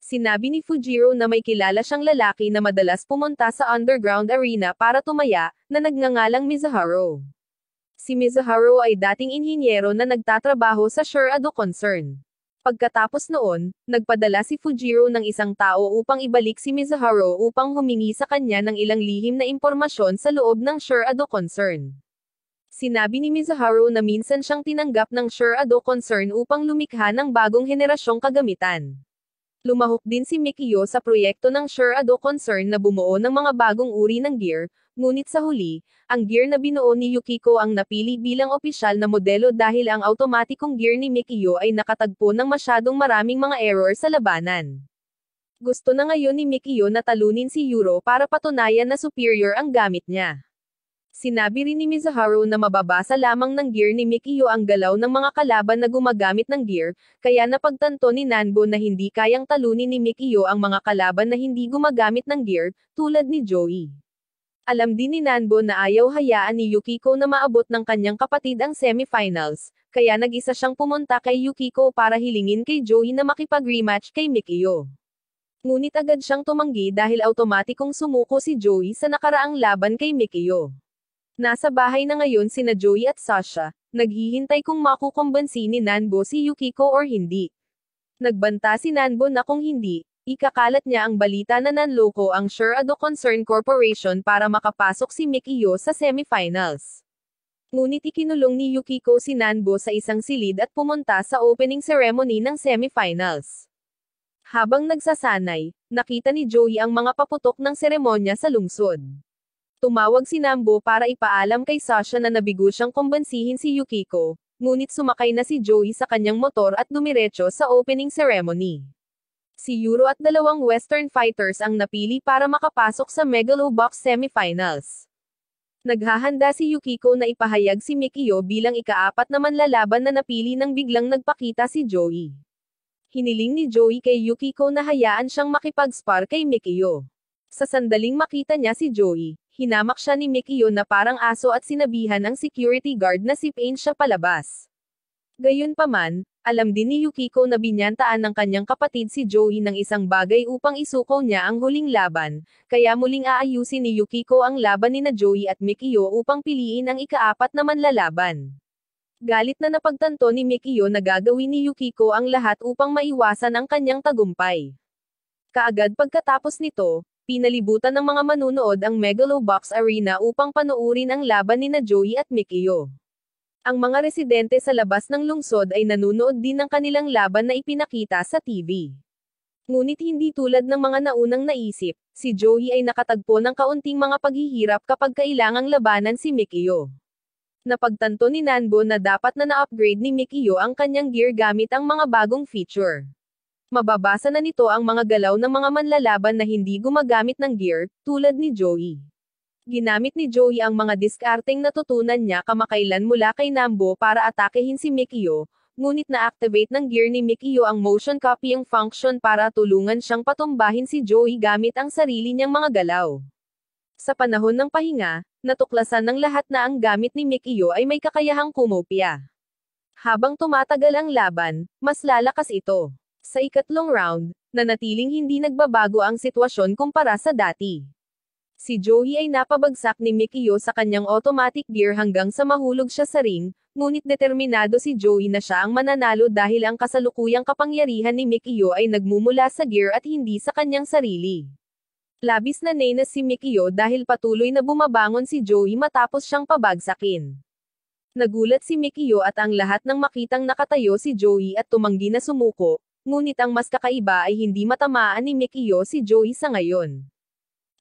Sinabi ni Fujiro na may kilala siyang lalaki na madalas pumunta sa underground arena para tumaya, na nagngangalang Mizuharo. Si Mizuharo ay dating inhinyero na nagtatrabaho sa Sure Ado Concern. Pagkatapos noon, nagpadala si Fujiro ng isang tao upang ibalik si Mizuharo upang humingi sa kanya ng ilang lihim na impormasyon sa loob ng Sure Ado Concern. Sinabi ni Mizuharo na minsan siyang tinanggap ng Sure Ado Concern upang lumikha ng bagong henerasyong kagamitan. Lumahok din si Mikio sa proyekto ng Sure Ado Concern na bumuo ng mga bagong uri ng gear, ngunit sa huli, ang gear na binuo ni Yukiko ang napili bilang opisyal na modelo dahil ang automatikong gear ni Mikio ay nakatagpo ng masyadong maraming mga error sa labanan. Gusto na ngayon ni Mikio na talunin si Yuro para patunayan na superior ang gamit niya. Sinabi rin ni Mizuharo na mababasa lamang ng gear ni Mikio ang galaw ng mga kalaban na gumagamit ng gear, kaya napagtanto ni Nanbo na hindi kayang talunin ni Mikio ang mga kalaban na hindi gumagamit ng gear, tulad ni Joey. Alam din ni Nanbo na ayaw hayaan ni Yukiko na maabot ng kanyang kapatid ang semifinals, kaya nag-isa siyang pumunta kay Yukiko para hilingin kay Joey na makipag-rematch kay Mikio. Ngunit agad siyang tumanggi dahil automatikong sumuko si Joey sa nakaraang laban kay Mikio. Nasa bahay na ngayon sina Joey at Sasha, naghihintay kung makukumbansi ni Nanbo si Yukiko or hindi. Nagbanta si Nanbo na kung hindi, ikakalat niya ang balita na nanloko ang Sure Ado Concern Corporation para makapasok si Mikio sa semifinals. Ngunit ikinulong ni Yukiko si Nanbo sa isang silid at pumunta sa opening ceremony ng semifinals. Habang nagsasanay, nakita ni Joey ang mga paputok ng seremonya sa lungsod. Tumawag si Nanbo para ipaalam kay Sasha na nabigo siyang kumbansihin si Yukiko, ngunit sumakay na si Joey sa kanyang motor at dumiretso sa opening ceremony. Si Yuro at 2 Western fighters ang napili para makapasok sa Megalobox semifinals. Naghahanda si Yukiko na ipahayag si Mikio bilang ika-4 na manlalaban na napili nang biglang nagpakita si Joey. Hiniling ni Joey kay Yukiko na hayaan siyang makipag-spar kay Mikio. Sa sandaling makita niya si Joey, hinamak siya ni Mikio na parang aso at sinabihan ang security guard na sipain siya palabas. Gayunpaman, alam din ni Yukiko na binyantaan ng kanyang kapatid si Joey ng isang bagay upang isuko niya ang huling laban, kaya muling aayusin ni Yukiko ang laban ni na Joey at Mikio upang piliin ang ika-4 na manlalaban. Galit na napagtanto ni Mikio na gagawin ni Yukiko ang lahat upang maiwasan ang kanyang tagumpay. Kaagad pagkatapos nito, pinalibutan ng mga manunood ang Megalobox Arena upang panoorin ang laban ni na Joey at Mikio. Ang mga residente sa labas ng lungsod ay nanunood din ng kanilang laban na ipinakita sa TV. Ngunit hindi tulad ng mga naunang naisip, si Joey ay nakatagpo ng kaunting mga paghihirap kapag kailangang labanan si Mikio. Napagtanto ni Nanbo na dapat na na-upgrade ni Mikio ang kanyang gear gamit ang mga bagong feature. Mababasa na nito ang mga galaw ng mga manlalaban na hindi gumagamit ng gear, tulad ni Joey. Ginamit ni Joey ang mga diskarteng natutunan niya kamakailan mula kay Nambo para atakehin si Mikio, ngunit na-activate ng gear ni Mikio ang motion copying function para tulungan siyang patumbahin si Joey gamit ang sarili niyang mga galaw. Sa panahon ng pahinga, natuklasan ng lahat na ang gamit ni Mikio ay may kakayahang kumopya. Habang tumatagal ang laban, mas lalakas ito. Sa ikatlong round, nanatiling hindi nagbabago ang sitwasyon kumpara sa dati. Si Joey ay napabagsak ni Mikio sa kanyang automatic gear hanggang sa mahulog siya sa ring, ngunit determinado si Joey na siya ang mananalo dahil ang kasalukuyang kapangyarihan ni Mikio ay nagmumula sa gear at hindi sa kanyang sarili. Labis na nainis si Mikio dahil patuloy na bumabangon si Joey matapos siyang pabagsakin. Nagulat si Mikio at ang lahat ng makitang nakatayo si Joey at tumanggi na sumuko, ngunit ang mas kakaiba ay hindi matamaan ni Mikio si Joey sa ngayon.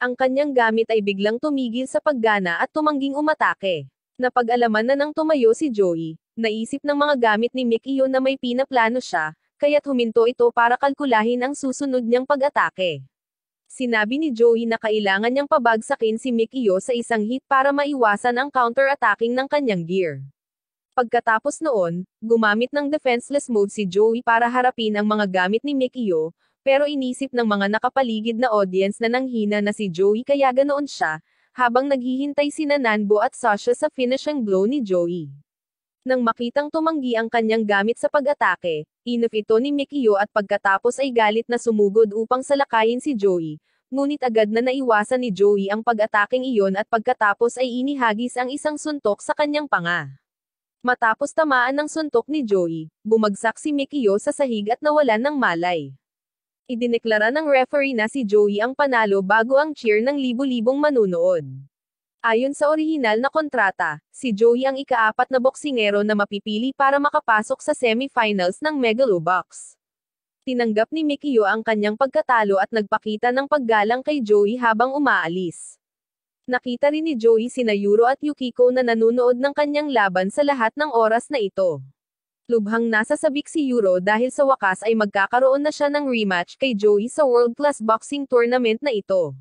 Ang kanyang gamit ay biglang tumigil sa paggana at tumangging umatake. Napag-alaman na nang tumayo si Joey, naisip ng mga gamit ni Mikio na may pinaplano siya, kaya't huminto ito para kalkulahin ang susunod niyang pag-atake. Sinabi ni Joey na kailangan niyang pabagsakin si Mikio sa isang hit para maiwasan ang counter-attacking ng kanyang gear. Pagkatapos noon, gumamit ng defenseless mode si Joey para harapin ang mga gamit ni Mikio, pero inisip ng mga nakapaligid na audience na nanghina na si Joey kaya ganoon siya, habang naghihintay sina Nanbo at Sasha sa finishing blow ni Joey. Nang makitang tumanggi ang kanyang gamit sa pag-atake, inoff ito ni Mikio at pagkatapos ay galit na sumugod upang salakayin si Joey, ngunit agad na naiwasan ni Joey ang pag-ataking iyon at pagkatapos ay inihagis ang isang suntok sa kanyang panga. Matapos tamaan ng suntok ni Joey, bumagsak si Mikio sa sahig at nawalan ng malay. Idineklara ng referee na si Joey ang panalo bago ang cheer ng libu-libong manunood. Ayon sa orihinal na kontrata, si Joey ang ika-4 na boksingero na mapipili para makapasok sa semifinals ng Megalobox. Tinanggap ni Mikio ang kanyang pagkatalo at nagpakita ng paggalang kay Joey habang umaalis. Nakita rin ni Joey sina Yuro at Yukiko na nanunood ng kanyang laban sa lahat ng oras na ito. Lubhang nasasabik si Yuro dahil sa wakas ay magkakaroon na siya ng rematch kay Joey sa world-class boxing tournament na ito.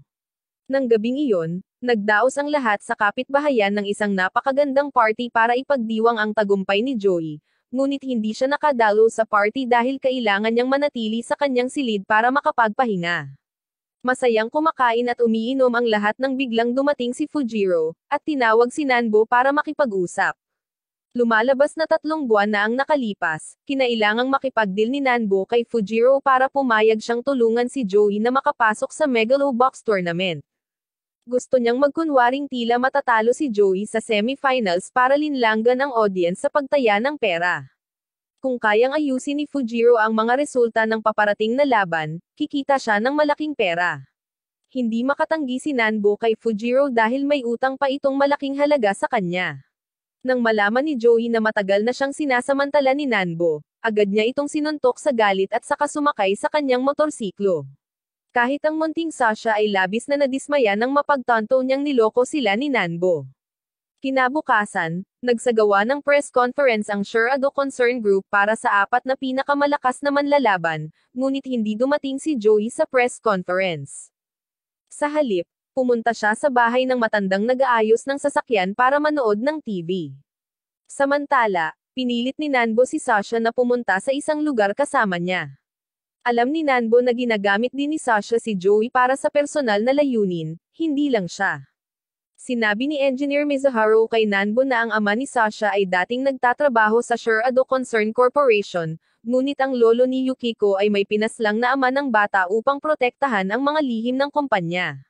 Nang gabing iyon, nagdaos ang lahat sa kapitbahayan ng isang napakagandang party para ipagdiwang ang tagumpay ni Joey, ngunit hindi siya nakadalo sa party dahil kailangan niyang manatili sa kanyang silid para makapagpahinga. Masayang kumakain at umiinom ang lahat nang biglang dumating si Fujiro, at tinawag si Nanbo para makipag-usap. Lumalabas na 3 buwan na ang nakalipas, kinailangang makipag-deal ni Nanbo kay Fujiro para pumayag siyang tulungan si Joey na makapasok sa Megalobox tournament. Gusto niyang magkunwaring tila matatalo si Joey sa semifinals para linlanggan ang audience sa pagtaya ng pera. Kung kayang ayusin ni Fujiro ang mga resulta ng paparating na laban, kikita siya ng malaking pera. Hindi makatanggi si Nanbo kay Fujiro dahil may utang pa itong malaking halaga sa kanya. Nang malaman ni Joey na matagal na siyang sinasamantala ni Nanbo, agad niya itong sinuntok sa galit at saka sumakay sa kanyang motorsiklo. Kahit ang munting Sasha ay labis na nadismaya nang mapagtanto niyang niloko sila ni Nanbo. Kinabukasan, nagsagawa ng press conference ang Sure-Ado Concern Group para sa 4 na pinakamalakas na manlalaban, ngunit hindi dumating si Joey sa press conference. Sa halip, pumunta siya sa bahay ng matandang nag-aayos ng sasakyan para manood ng TV. Samantala, pinilit ni Nanbo si Sasha na pumunta sa isang lugar kasama niya. Alam ni Nanbo na ginagamit din ni Sasha si Joey para sa personal na layunin, hindi lang siya. Sinabi ni Engineer Mizuharu kay Nanbo na ang ama ni Sasha ay dating nagtatrabaho sa Sure-Ado Concern Corporation, ngunit ang lolo ni Yukiko ay may pinaslang na ama ng bata upang protektahan ang mga lihim ng kumpanya.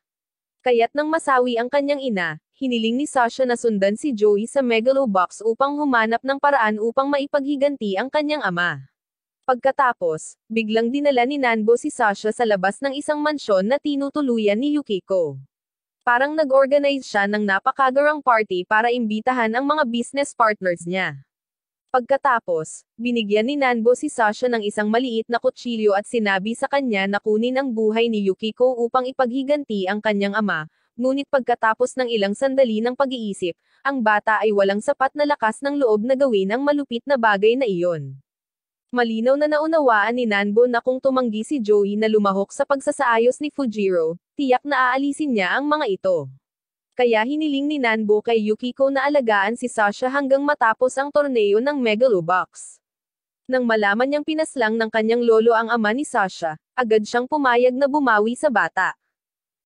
Kaya't nang masawi ang kanyang ina, hiniling ni Sasha na sundan si Joey sa Megalobox upang humanap ng paraan upang maipaghiganti ang kanyang ama. Pagkatapos, biglang dinala ni Nanbo si Sasha sa labas ng isang mansyon na tinutuluyan ni Yukiko. Parang nag-organize siya ng napakagarang party para imbitahan ang mga business partners niya. Pagkatapos, binigyan ni Nanbo si Sasha ng isang maliit na kutsilyo at sinabi sa kanya na kunin ang buhay ni Yukiko upang ipaghiganti ang kanyang ama, ngunit pagkatapos ng ilang sandali ng pag-iisip, ang bata ay walang sapat na lakas ng loob na gawin ang malupit na bagay na iyon. Malinaw na naunawaan ni Nanbo na kung tumanggi si Joey na lumahok sa pagsasaayos ni Fujiro, tiyak na aalisin niya ang mga ito. Kaya hiniling ni Nanbo kay Yukiko na alagaan si Sasha hanggang matapos ang torneo ng Megalobox. Nang malaman niyang pinaslang ng kanyang lolo ang ama ni Sasha, agad siyang pumayag na bumawi sa bata.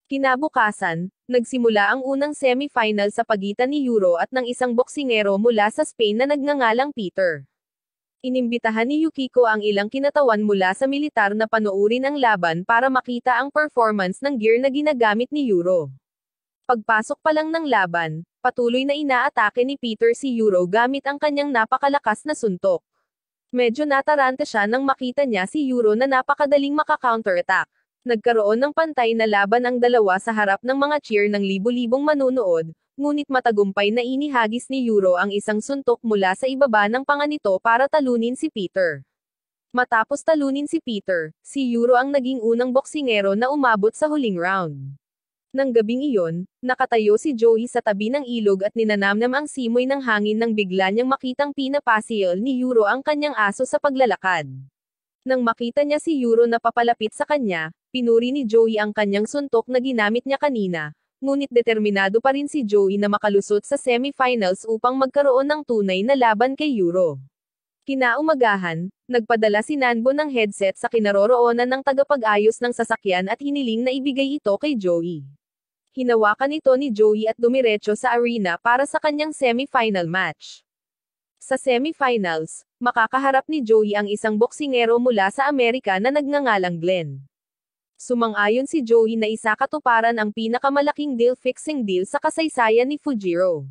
Kinabukasan, nagsimula ang unang semifinal sa pagitan ni Yuro at ng isang boksingero mula sa Spain na nagngangalang Peter. Inimbitahan ni Yukiko ang ilang kinatawan mula sa militar na panoorin ang laban para makita ang performance ng gear na ginagamit ni Yuro. Pagpasok pa lang ng laban, patuloy na inaatake ni Peter si Yuro gamit ang kanyang napakalakas na suntok. Medyo nataranta siya nang makita niya si Yuro na napakadaling maka-counterattack. Nagkaroon ng pantay na laban ang dalawa sa harap ng mga cheer ng libu-libong manunood, ngunit matagumpay na inihagis ni Yuro ang isang suntok mula sa ibaba ng panga nito para talunin si Peter. Matapos talunin si Peter, si Yuro ang naging unang boksingero na umabot sa huling round. Nang gabing iyon, nakatayo si Joey sa tabi ng ilog at ninanamnam ang simoy ng hangin nang bigla niyang makitang pinapasil ni Yuro ang kanyang aso sa paglalakad. Nang makita niya si Yuro na papalapit sa kanya, pinuri ni Joey ang kanyang suntok na ginamit niya kanina, ngunit determinado pa rin si Joey na makalusot sa semifinals upang magkaroon ng tunay na laban kay Yuro. Kinaumagahan, nagpadala si Nanbo ng headset sa kinaroroonan ng tagapag-ayos ng sasakyan at hiniling na ibigay ito kay Joey. Hinawakan ito ni Joey at dumiretso sa arena para sa kanyang semifinal match. Sa semifinals, makakaharap ni Joey ang isang boksingero mula sa Amerika na nagngangalang Glenn. Sumang-ayon si Joey na isa katuparan ang pinakamalaking deal-fixing deal sa kasaysayan ni Fujiro.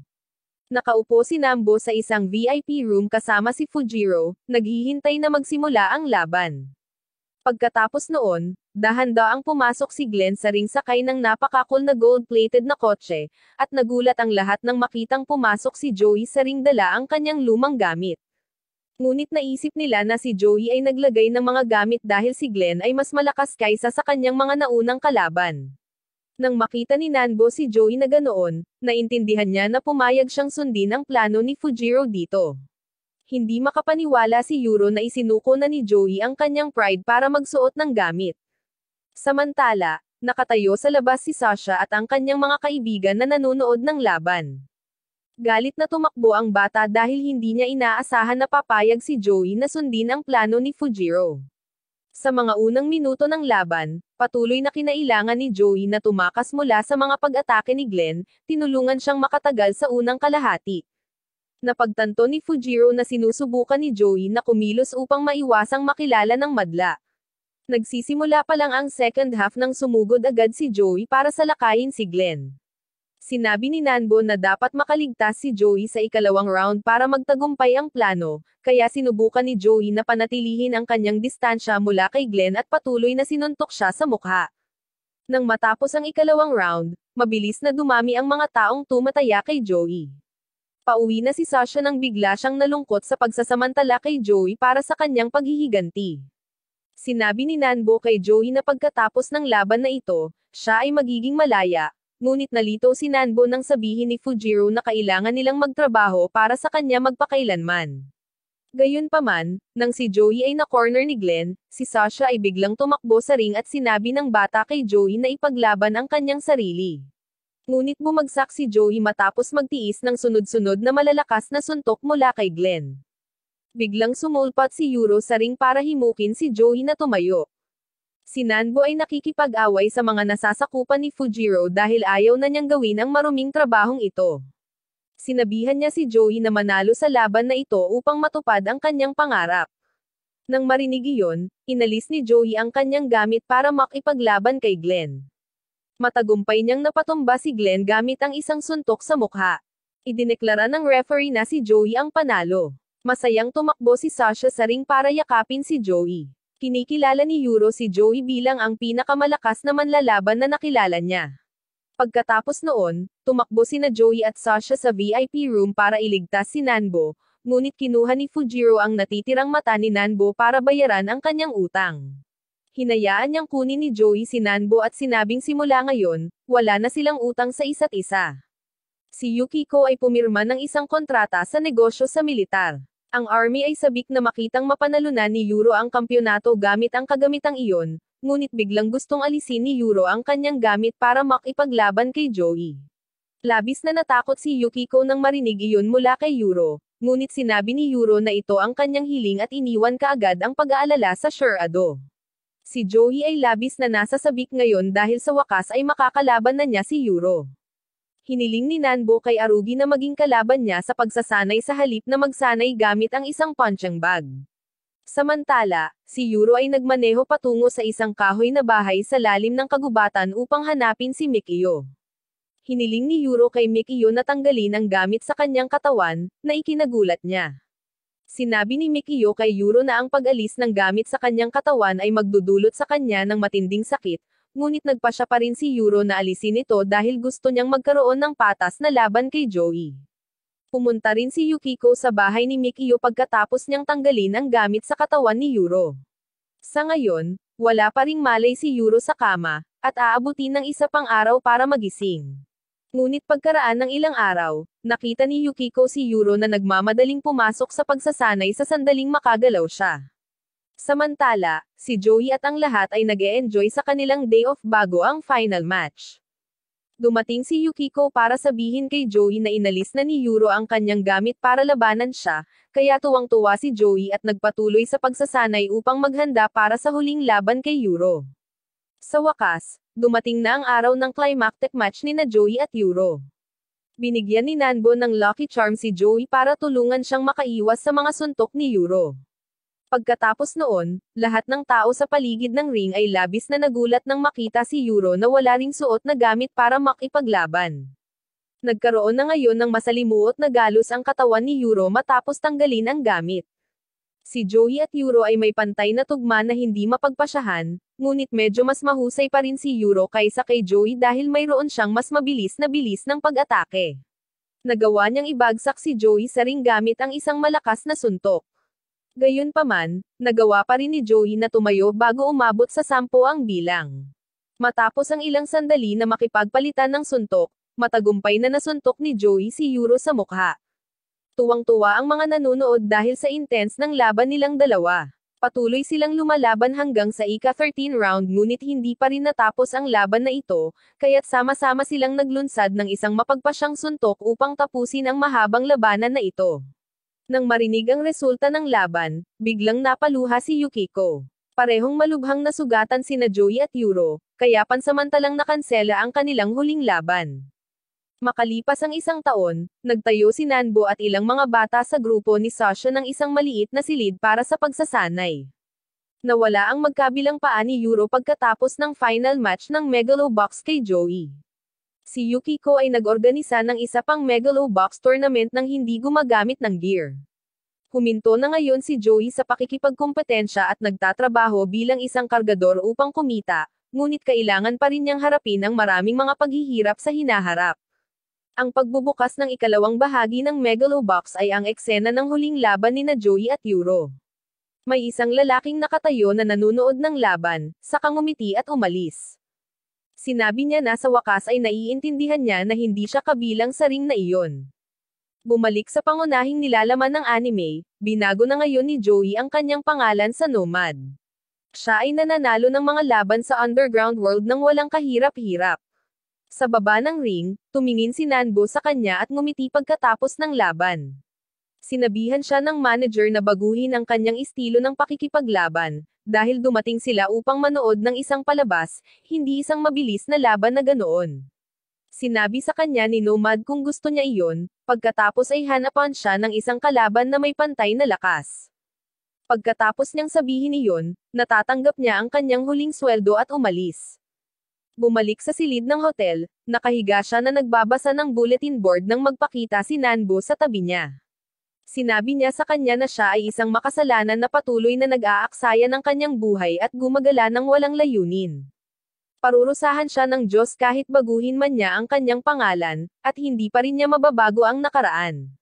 Nakaupo si Nanbo sa isang VIP room kasama si Fujiro, naghihintay na magsimula ang laban. Pagkatapos noon, dahan-daang pumasok si Glenn sa ring sakay ng napakakul na gold-plated na kotse, at nagulat ang lahat nang makitang pumasok si Joey sa ring dala ang kanyang lumang gamit. Ngunit naisip nila na si Joey ay naglagay ng mga gamit dahil si Glenn ay mas malakas kaysa sa kanyang mga naunang kalaban. Nang makita ni Nanbo si Joey na ganoon, naintindihan niya na pumayag siyang sundin ang plano ni Fujiro dito. Hindi makapaniwala si Yuro na isinuko na ni Joey ang kanyang pride para magsuot ng gamit. Samantala, nakatayo sa labas si Sasha at ang kanyang mga kaibigan na nanonood ng laban. Galit na tumakbo ang bata dahil hindi niya inaasahan na papayag si Joey na sundin ang plano ni Fujiro. Sa mga unang minuto ng laban, patuloy na kinailangan ni Joey na tumakas mula sa mga pag-atake ni Glenn, tinulungan siyang makatagal sa unang kalahati. Napagtanto ni Fujiro na sinusubukan ni Joey na kumilos upang maiwasang makilala ng madla. Nagsisimula pa lang ang second half nang sumugod agad si Joey para salakayin si Glenn. Sinabi ni Nanbo na dapat makaligtas si Joey sa ikalawang round para magtagumpay ang plano, kaya sinubukan ni Joey na panatilihin ang kanyang distansya mula kay Glenn at patuloy na sinuntok siya sa mukha. Nang matapos ang ikalawang round, mabilis na dumami ang mga taong tumataya kay Joey. Pauwi na si Sasha nang bigla siyang nalungkot sa pagsasamantala kay Joey para sa kanyang paghihiganti. Sinabi ni Nanbo kay Joey na pagkatapos ng laban na ito, siya ay magiging malaya, ngunit nalito si Nanbo nang sabihin ni Fujiro na kailangan nilang magtrabaho para sa kanya magpakailanman. Gayunpaman, nang si Joey ay na-corner ni Glenn, si Sasha ay biglang tumakbo sa ring at sinabi ng bata kay Joey na ipaglaban ang kanyang sarili. Ngunit bumagsak si Joey matapos magtiis ng sunod-sunod na malalakas na suntok mula kay Glenn. Biglang sumulpat si Yuro sa ring para himukin si Joey na tumayo. Si Nanbo ay nakikipag-away sa mga nasasakupan ni Fujiro dahil ayaw na niyang gawin ang maruming trabahong ito. Sinabihan niya si Joey na manalo sa laban na ito upang matupad ang kanyang pangarap. Nang marinig iyon, inalis ni Joey ang kanyang gamit para makipaglaban kay Glenn. Matagumpay niyang napatumba si Glenn gamit ang isang suntok sa mukha. Idineklara ng referee na si Joey ang panalo. Masayang tumakbo si Sasha sa ring para yakapin si Joey. Kinikilala ni Yuro si Joey bilang ang pinakamalakas na manlalaban na nakilala niya. Pagkatapos noon, tumakbo sina Joey at Sasha sa VIP room para iligtas si Nanbo, ngunit kinuha ni Fujiro ang natitirang mata ni Nanbo para bayaran ang kanyang utang. Hinayaan niyang kunin ni Joey si Nanbo at sinabing simula ngayon, wala na silang utang sa isa't isa. Si Yukiko ay pumirma ng isang kontrata sa negosyo sa militar. Ang army ay sabik na makitang mapanalunan ni Yuro ang kampyonato gamit ang kagamitang iyon, ngunit biglang gustong alisin ni Yuro ang kanyang gamit para makipaglaban kay Joey. Labis na natakot si Yukiko nang marinig iyon mula kay Yuro, ngunit sinabi ni Yuro na ito ang kanyang hiling at iniwan kaagad ang pag-aalala sa Shurado. Si Joey ay labis na nasa sabik ngayon dahil sa wakas ay makakalaban na niya si Yuro. Hiniling ni Nanbo kay Arugi na maging kalaban niya sa pagsasanay sa halip na magsanay gamit ang isang punching bag. Samantala, si Yuro ay nagmaneho patungo sa isang kahoy na bahay sa lalim ng kagubatan upang hanapin si Mikio. Hiniling ni Yuro kay Mikio na tanggalin ang gamit sa kanyang katawan, na ikinagulat niya. Sinabi ni Mikio kay Yuro na ang pag-alis ng gamit sa kanyang katawan ay magdudulot sa kanya ng matinding sakit, ngunit nagpasya pa rin si Yuro na alisin ito dahil gusto niyang magkaroon ng patas na laban kay Joey. Pumunta rin si Yukiko sa bahay ni Mikio pagkatapos niyang tanggalin ang gamit sa katawan ni Yuro. Sa ngayon, wala pa ring malay si Yuro sa kama, at aabutin ng isa pang araw para magising. Ngunit pagkaraan ng ilang araw, nakita ni Yukiko si Yuro na nagmamadaling pumasok sa pagsasanay sa sandaling makagalaw siya. Samantala, si Joey at ang lahat ay nag-e-enjoy sa kanilang day off bago ang final match. Dumating si Yukiko para sabihin kay Joey na inalis na ni Yuro ang kanyang gamit para labanan siya, kaya tuwang-tuwa si Joey at nagpatuloy sa pagsasanay upang maghanda para sa huling laban kay Yuro. Sa wakas, dumating na ang araw ng climactic match ni na Joey at Yuro. Binigyan ni Nanbo ng lucky charm si Joey para tulungan siyang makaiwas sa mga suntok ni Yuro. Pagkatapos noon, lahat ng tao sa paligid ng ring ay labis na nagulat nang makita si Yuro na wala ring suot na gamit para makipaglaban. Nagkaroon na ngayon ng masalimuot na galos ang katawan ni Yuro matapos tanggalin ang gamit. Si Joey at Yuro ay may pantay na tugma na hindi mapagpasyahan, ngunit medyo mas mahusay pa rin si Yuro kaysa kay Joey dahil mayroon siyang mas mabilis na bilis ng pag-atake. Nagawa niyang ibagsak si Joey sa ring gamit ang isang malakas na suntok. Gayunpaman, nagawa pa rin ni Joey na tumayo bago umabot sa 10 ang bilang. Matapos ang ilang sandali na makipagpalitan ng suntok, matagumpay na nasuntok ni Joey si Yuro sa mukha. Tuwang-tuwa ang mga nanonood dahil sa intense ng laban nilang dalawa. Patuloy silang lumalaban hanggang sa ika-13 round ngunit hindi pa rin natapos ang laban na ito, kaya't sama-sama silang naglunsad ng isang mapagpasyang suntok upang tapusin ang mahabang labanan na ito. Nang marinig ang resulta ng laban, biglang napaluha si Yukiko. Parehong malubhang nasugatan sina Joey at Yuro, kaya pansamantalang nakansela ang kanilang huling laban. Makalipas ang isang taon, nagtayo si Nanbo at ilang mga bata sa grupo ni Sasha ng isang maliit na silid para sa pagsasanay. Nawala ang magkabilang paa ni Yuro pagkatapos ng final match ng Megalobox kay Joey. Si Yukiko ay nag-organisa ng isa pang Megalobox tournament nang hindi gumagamit ng gear. Huminto na ngayon si Joey sa pakikipagkompetensya at nagtatrabaho bilang isang kargador upang kumita, ngunit kailangan pa rin niyang harapin ang maraming mga paghihirap sa hinaharap. Ang pagbubukas ng ikalawang bahagi ng Megalobox ay ang eksena ng huling laban ni na Joey at Yuro. May isang lalaking nakatayo na nanunood ng laban, saka ngumiti at umalis. Sinabi niya na sa wakas ay naiintindihan niya na hindi siya kabilang sa ring na iyon. Bumalik sa pangunahing nilalaman ng anime, binago na ngayon ni Joey ang kanyang pangalan sa Nomad. Siya ay nananalo ng mga laban sa underground world nang walang kahirap-hirap. Sa baba ng ring, tumingin si Nanbo sa kanya at ngumiti pagkatapos ng laban. Sinabihan siya ng manager na baguhin ang kanyang estilo ng pakikipaglaban, dahil dumating sila upang manood ng isang palabas, hindi isang mabilis na laban na ganoon. Sinabi sa kanya ni Nomad kung gusto niya iyon, pagkatapos ay hanapan siya ng isang kalaban na may pantay na lakas. Pagkatapos niyang sabihin iyon, natatanggap niya ang kanyang huling sweldo at umalis. Bumalik sa silid ng hotel, nakahiga siya na nagbabasa ng bulletin board nang magpakita si Nanbo sa tabi niya. Sinabi niya sa kanya na siya ay isang makasalanan na patuloy na nag-aaksaya ng kanyang buhay at gumagala ng walang layunin. Parurusahan siya ng Diyos kahit baguhin man niya ang kanyang pangalan, at hindi pa rin niya mababago ang nakaraan.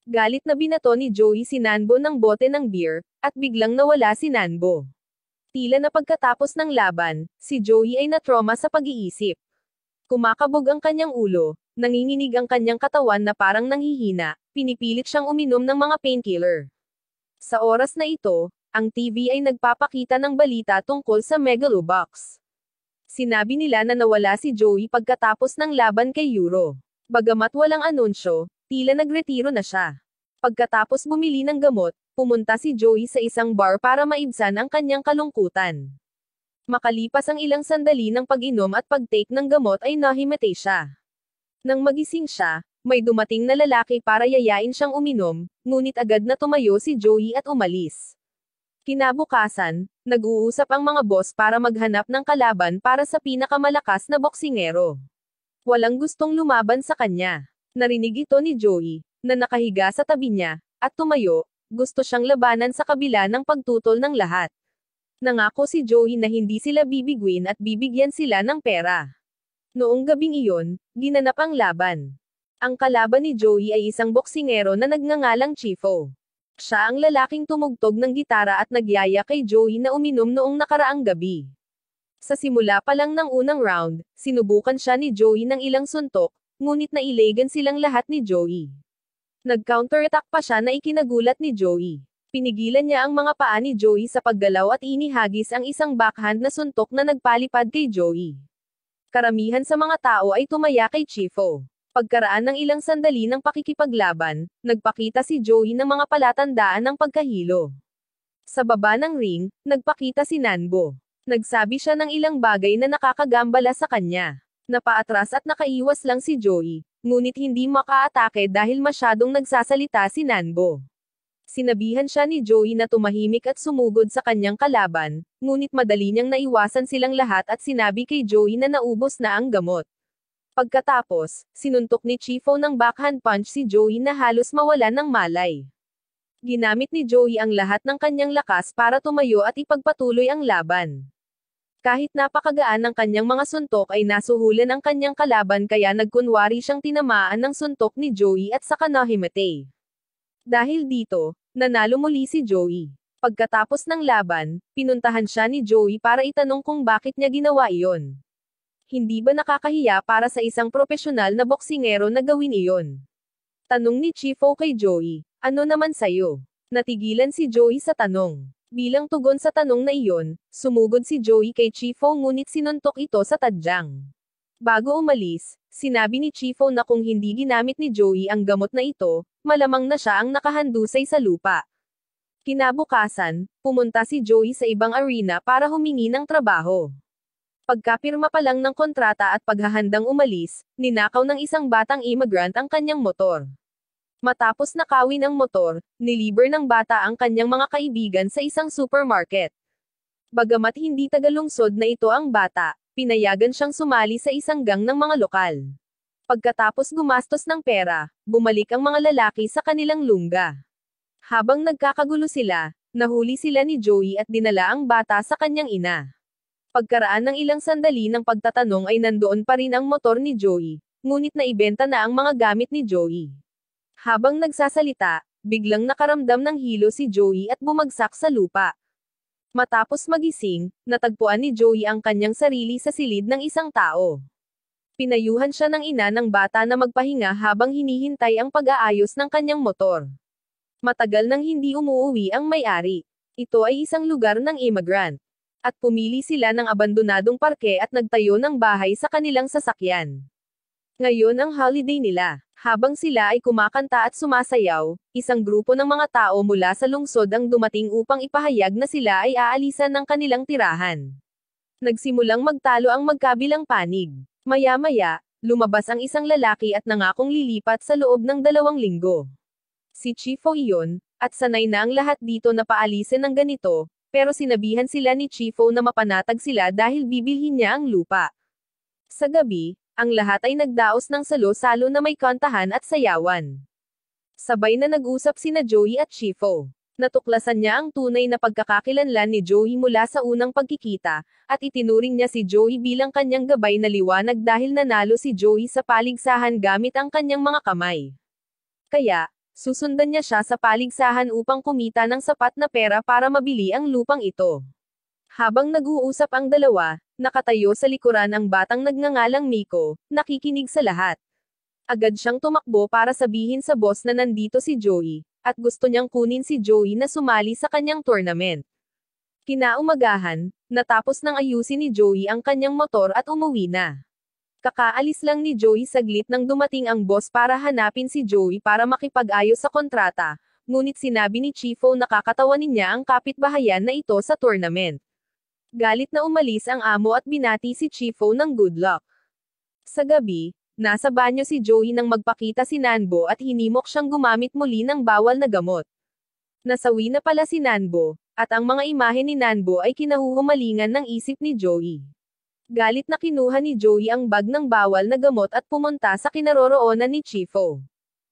Galit na binato ni Joey si Nanbo ng bote ng beer, at biglang nawala si Nanbo. Tila na pagkatapos ng laban, si Joey ay na-trauma sa pag-iisip. Kumakabog ang kanyang ulo, nanginginig ang kanyang katawan na parang nanghihina, pinipilit siyang uminom ng mga painkiller. Sa oras na ito, ang TV ay nagpapakita ng balita tungkol sa Megalobox. Sinabi nila na nawala si Joey pagkatapos ng laban kay Euro. Bagamat walang anunsyo, tila nagretiro na siya. Pagkatapos bumili ng gamot, pumunta si Joey sa isang bar para maibsan ang kanyang kalungkutan. Makalipas ang ilang sandali ng pag-inom at pag-take ng gamot ay nahimate siya. Nang magising siya, may dumating na lalaki para yayain siyang uminom, ngunit agad na tumayo si Joey at umalis. Kinabukasan, nag-uusap ang mga boss para maghanap ng kalaban para sa pinakamalakas na boksingero. Walang gustong lumaban sa kanya. Narinig ito ni Joey, na nakahiga sa tabi niya, at tumayo, gusto siyang labanan sa kabila ng pagtutol ng lahat. Nangako si Joey na hindi sila bibiguin at bibigyan sila ng pera. Noong gabing iyon, ginanap ang laban. Ang kalaban ni Joey ay isang boksingero na nagngangalang Chifo. Siya ang lalaking tumugtog ng gitara at nagyaya kay Joey na uminom noong nakaraang gabi. Sa simula pa lang ng unang round, sinubukan siya ni Joey ng ilang suntok, ngunit nailegan silang lahat ni Joey. Nag-counterattack pa siya na ikinagulat ni Joey. Pinigilan niya ang mga paa ni Joey sa paggalaw at inihagis ang isang backhand na suntok na nagpalipad kay Joey. Karamihan sa mga tao ay tumaya kay Chifo. Pagkaraan ng ilang sandali ng pakikipaglaban, nagpakita si Joey ng mga palatandaan ng pagkahilo. Sa baba ng ring, nagpakita si Nanbo. Nagsabi siya ng ilang bagay na nakakagambala sa kanya. Napaatras at nakaiwas lang si Joey, ngunit hindi makaatake dahil masyadong nagsasalita si Nanbo. Sinabihan siya ni Joey na tumahimik at sumugod sa kanyang kalaban, ngunit madali niyang naiwasan silang lahat at sinabi kay Joey na naubos na ang gamot. Pagkatapos, sinuntok ni Chifo ng backhand punch si Joey na halos mawalan ng malay. Ginamit ni Joey ang lahat ng kanyang lakas para tumayo at ipagpatuloy ang laban. Kahit napakagaan ng kanyang mga suntok ay nasuhulan ang kanyang kalaban kaya nagkunwari siyang tinamaan ng suntok ni Joey at saka nahimate. Dahil dito, nanalo muli si Joey. Pagkatapos ng laban, pinuntahan siya ni Joey para itanong kung bakit niya ginawa iyon. Hindi ba nakakahiya para sa isang propesyonal na boksingero na gawin iyon? Tanong ni Chifo kay Joey, ano naman sayo? Natigilan si Joey sa tanong. Bilang tugon sa tanong na iyon, sumugod si Joey kay Chifo ngunit sinuntok ito sa tadyang. Bago umalis, sinabi ni Chifo na kung hindi ginamit ni Joey ang gamot na ito, malamang na siya ang nakahandusay sa lupa. Kinabukasan, pumunta si Joey sa ibang arena para humingi ng trabaho. Pagkapirma pa lang ng kontrata at paghahandang umalis, ninakaw ng isang batang immigrant ang kanyang motor. Matapos nakawin ang motor, niliber ng bata ang kanyang mga kaibigan sa isang supermarket. Bagamat hindi tagalungsod na ito ang bata, pinayagan siyang sumali sa isang gang ng mga lokal. Pagkatapos gumastos ng pera, bumalik ang mga lalaki sa kanilang lungga. Habang nagkakagulo sila, nahuli sila ni Joey at dinala ang bata sa kanyang ina. Pagkaraan ng ilang sandali ng pagtatanong ay nandoon pa rin ang motor ni Joey, ngunit naibenta na ang mga gamit ni Joey. Habang nagsasalita, biglang nakaramdam ng hilo si Joey at bumagsak sa lupa. Matapos magising, natagpuan ni Joey ang kanyang sarili sa silid ng isang tao. Pinayuhan siya ng ina ng bata na magpahinga habang hinihintay ang pag-aayos ng kanyang motor. Matagal nang hindi umuuwi ang may-ari. Ito ay isang lugar ng immigrant. At pumili sila ng abandonadong parke at nagtayo ng bahay sa kanilang sasakyan. Ngayon ang holiday nila. Habang sila ay kumakanta at sumasayaw, isang grupo ng mga tao mula sa lungsod ang dumating upang ipahayag na sila ay aalisan ng kanilang tirahan. Nagsimulang magtalo ang magkabilang panig. Maya-maya, lumabas ang isang lalaki at nangakong lilipat sa loob ng 2 linggo. Si Chifo iyon, at sanay na ang lahat dito na paalisin ng ganito, pero sinabihan sila ni Chifo na mapanatag sila dahil bibilhin niya ang lupa. Sa gabi, ang lahat ay nagdaos ng salo-salo na may kantahan at sayawan. Sabay na nag-usap sina Joey at Chifo. Natuklasan niya ang tunay na pagkakakilanlan ni Joey mula sa unang pagkikita, at itinuring niya si Joey bilang kanyang gabay na liwanag dahil nanalo si Joey sa paligsahan gamit ang kanyang mga kamay. Kaya, Susundan niya siya sa paligsahan upang kumita ng sapat na pera para mabili ang lupang ito. Habang nag-uusap ang dalawa, nakatayo sa likuran ang batang nagngangalang Miko, nakikinig sa lahat. Agad siyang tumakbo para sabihin sa boss na nandito si Joey, at gusto niyang kunin si Joey na sumali sa kanyang tournament. Kinaumagahan, natapos nang ayusin ni Joey ang kanyang motor at umuwi na. Kakaalis lang ni Joey saglit nang dumating ang boss para hanapin si Joey para makipag-ayos sa kontrata, ngunit sinabi ni Chifo na kakatawanin niya ang kapitbahayan na ito sa tournament. Galit na umalis ang amo at binati si Chifo ng good luck. Sa gabi, nasa banyo si Joey nang magpakita si Nanbo at hinimok siyang gumamit muli ng bawal na gamot. Nasawi na pala si Nanbo, at ang mga imahe ni Nanbo ay kinahuhumalingan ng isip ni Joey. Galit na kinuha ni Joey ang bag ng bawal na gamot at pumunta sa kinaroroonan ni Chifo.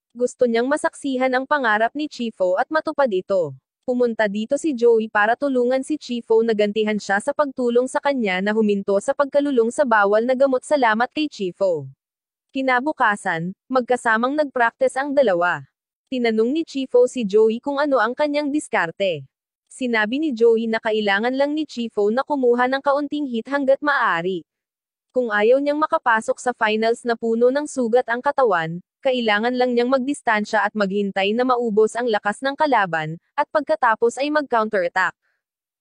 Gusto niyang masaksihan ang pangarap ni Chifo at matupad ito. Pumunta dito si Joey para tulungan si Chifo na gantihan siya sa pagtulong sa kanya na huminto sa pagkalulong sa bawal na gamot salamat kay Chifo. Kinabukasan, magkasamang nagpractice ang dalawa. Tinanong ni Chifo si Joey kung ano ang kanyang diskarte. Sinabi ni Joey na kailangan lang ni Chifo na kumuha ng kaunting hit hanggat maaari. Kung ayaw niyang makapasok sa finals na puno ng sugat ang katawan, kailangan lang niyang magdistansya at maghintay na maubos ang lakas ng kalaban, at pagkatapos ay mag-counterattack.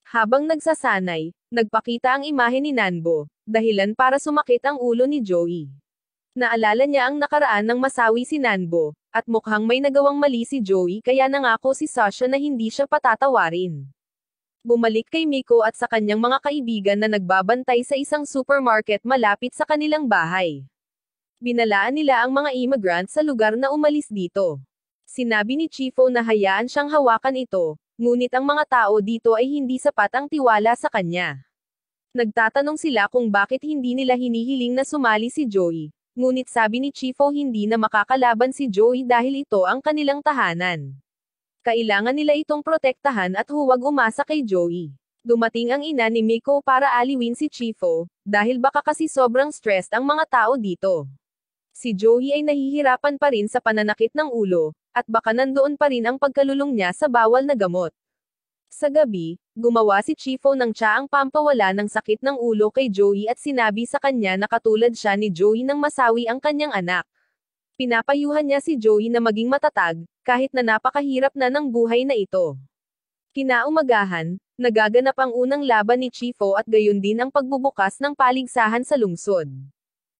Habang nagsasanay, nagpakita ang imahe ni Nanbo, dahilan para sumakit ang ulo ni Joey. Naalala niya ang nakaraan ng masawi si Nanbo, at mukhang may nagawang mali si Joey kaya nangako si Sasha na hindi siya patatawarin. Bumalik kay Miko at sa kanyang mga kaibigan na nagbabantay sa isang supermarket malapit sa kanilang bahay. Binalaan nila ang mga immigrant sa lugar na umalis dito. Sinabi ni Chifo na hayaan siyang hawakan ito, ngunit ang mga tao dito ay hindi sapat ang tiwala sa kanya. Nagtatanong sila kung bakit hindi nila hinihiling na sumali si Joey. Ngunit sabi ni Chifo hindi na makakalaban si Joey dahil ito ang kanilang tahanan. Kailangan nila itong protektahan at huwag umasa kay Joey. Dumating ang ina ni Miko para aliwin si Chifo, dahil baka kasi sobrang stressed ang mga tao dito. Si Joey ay nahihirapan pa rin sa pananakit ng ulo, at baka nandoon pa rin ang pagkalulong niya sa bawal na gamot. Sa gabi, gumawa si Chifo ng tsaang pampawala ng sakit ng ulo kay Joey at sinabi sa kanya na katulad siya ni Joey nang masawi ang kanyang anak. Pinapayuhan niya si Joey na maging matatag, kahit na napakahirap na ng buhay na ito. Kinaumagahan, nagaganap ang unang laban ni Chifo at gayon din ang pagbubukas ng paligsahan sa lungsod.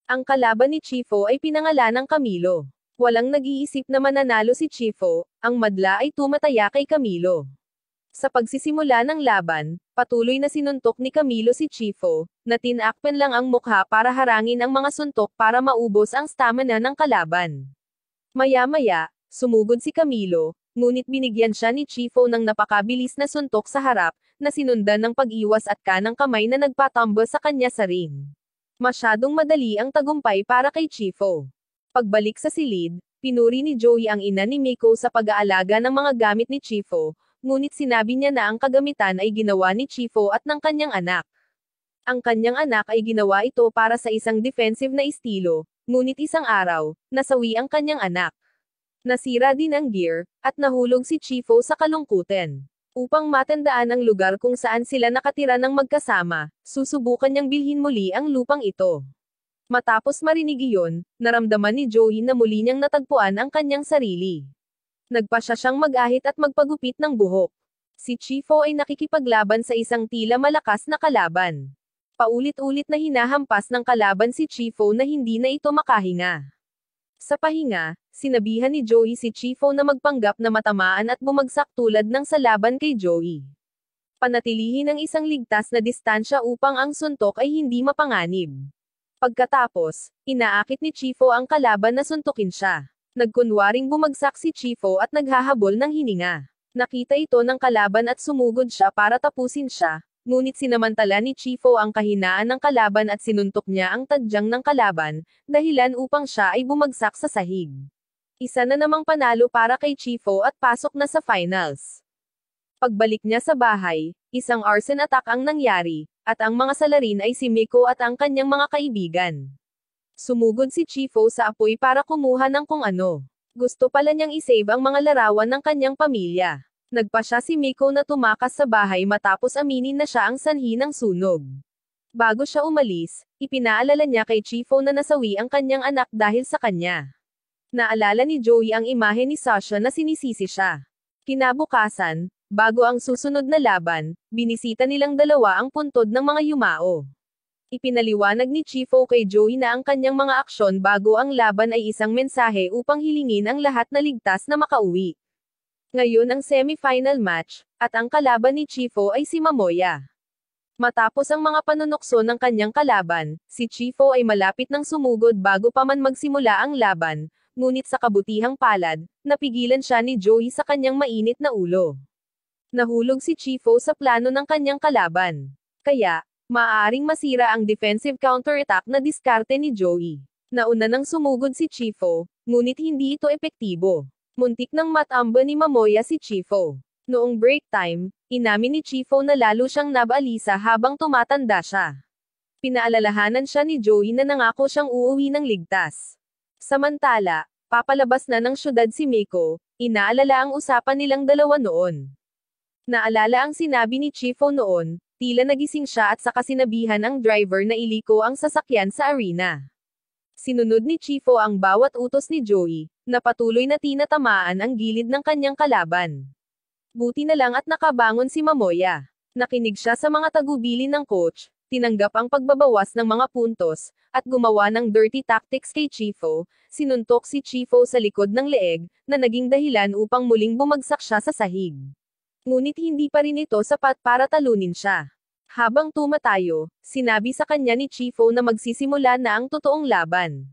Ang kalaban ni Chifo ay pinangalanang Camilo. Walang nag-iisip na mananalo si Chifo, ang madla ay tumataya kay Camilo. Sa pagsisimula ng laban, patuloy na sinuntok ni Camilo si Chifo, na tinakpan lang ang mukha para harangin ang mga suntok para maubos ang stamina ng kalaban. Maya-maya, sumugod si Camilo, ngunit binigyan siya ni Chifo ng napakabilis na suntok sa harap, na sinundan ng pag-iwas at kanang kamay na nagpatambo sa kanya sa ring. Masyadong madali ang tagumpay para kay Chifo. Pagbalik sa silid, pinuri ni Joey ang ina ni Miko sa pag-aalaga ng mga gamit ni Chifo, ngunit sinabi niya na ang kagamitan ay ginawa ni Chifo at ng kanyang anak. Ang kanyang anak ay ginawa ito para sa isang defensive na estilo, ngunit isang araw, nasawi ang kanyang anak. Nasira din ang gear, at nahulog si Chifo sa kalungkutan. Upang matandaan ang lugar kung saan sila nakatira ng magkasama, susubukan niyang bilhin muli ang lupang ito. Matapos marinig iyon, naramdaman ni Joey na muli niyang natagpuan ang kanyang sarili. Nagpasya siyang mag-ahit at magpagupit ng buhok. Si Chifo ay nakikipaglaban sa isang tila malakas na kalaban. Paulit-ulit na hinahampas ng kalaban si Chifo na hindi na ito makahinga. Sa pahinga, sinabihan ni Joey si Chifo na magpanggap na matamaan at bumagsak tulad ng sa laban kay Joey. Panatilihin ang isang ligtas na distansya upang ang suntok ay hindi mapanganib. Pagkatapos, inaakit ni Chifo ang kalaban na suntukin siya. Nagkunwaring bumagsak si Chifo at naghahabol ng hininga. Nakita ito ng kalaban at sumugod siya para tapusin siya, ngunit sinamantala ni Chifo ang kahinaan ng kalaban at sinuntok niya ang tadyang ng kalaban, dahilan upang siya ay bumagsak sa sahig. Isa na namang panalo para kay Chifo at pasok na sa finals. Pagbalik niya sa bahay, isang arson attack ang nangyari, at ang mga salarin ay si Miko at ang kanyang mga kaibigan. Sumugod si Chifo sa apoy para kumuha ng kung ano. Gusto pala niyang isave ang mga larawan ng kanyang pamilya. Nagpa siya si Miko na tumakas sa bahay matapos aminin na siya ang sanhi ng sunog. Bago siya umalis, ipinaalala niya kay Chifo na nasawi ang kanyang anak dahil sa kanya. Naalala ni Joey ang imahe ni Sasha na sinisisi siya. Kinabukasan, bago ang susunod na laban, binisita nilang dalawa ang puntod ng mga yumao. Ipinaliwanag ni Chifo kay Joey na ang kanyang mga aksyon bago ang laban ay isang mensahe upang hilingin ang lahat na ligtas na makauwi. Ngayon ang semi-final match, at ang kalaban ni Chifo ay si Momoya. Matapos ang mga panunukso ng kanyang kalaban, si Chifo ay malapit ng sumugod bago pa man magsimula ang laban, ngunit sa kabutihang palad, napigilan siya ni Joey sa kanyang mainit na ulo. Nahulog si Chifo sa plano ng kanyang kalaban. Kaya, maaaring masira ang defensive counterattack na diskarte ni Joey. Nauna nang sumugod si Chifo, ngunit hindi ito epektibo. Muntik nang matamba ni Momoya si Chifo. Noong break time, inamin ni Chifo na lalo siyang nabalisa habang tumatanda siya. Pinaalalahanan siya ni Joey na nangako siyang uuwi ng ligtas. Samantala, papalabas na ng syudad si Miko, inaalala ang usapan nilang dalawa noon. Naalala ang sinabi ni Chifo noon, tila nagising siya at saka sinabihan ang driver na iliko ang sasakyan sa arena. Sinunod ni Chifo ang bawat utos ni Joey, na patuloy na tinatamaan ang gilid ng kanyang kalaban. Buti na lang at nakabangon si Momoya. Nakinig siya sa mga tagubilin ng coach, tinanggap ang pagbabawas ng mga puntos, at gumawa ng dirty tactics kay Chifo, sinuntok si Chifo sa likod ng leeg, na naging dahilan upang muling bumagsak siya sa sahig. Ngunit hindi pa rin ito sapat para talunin siya. Habang tumatayo, sinabi sa kanya ni Chifo na magsisimula na ang totoong laban.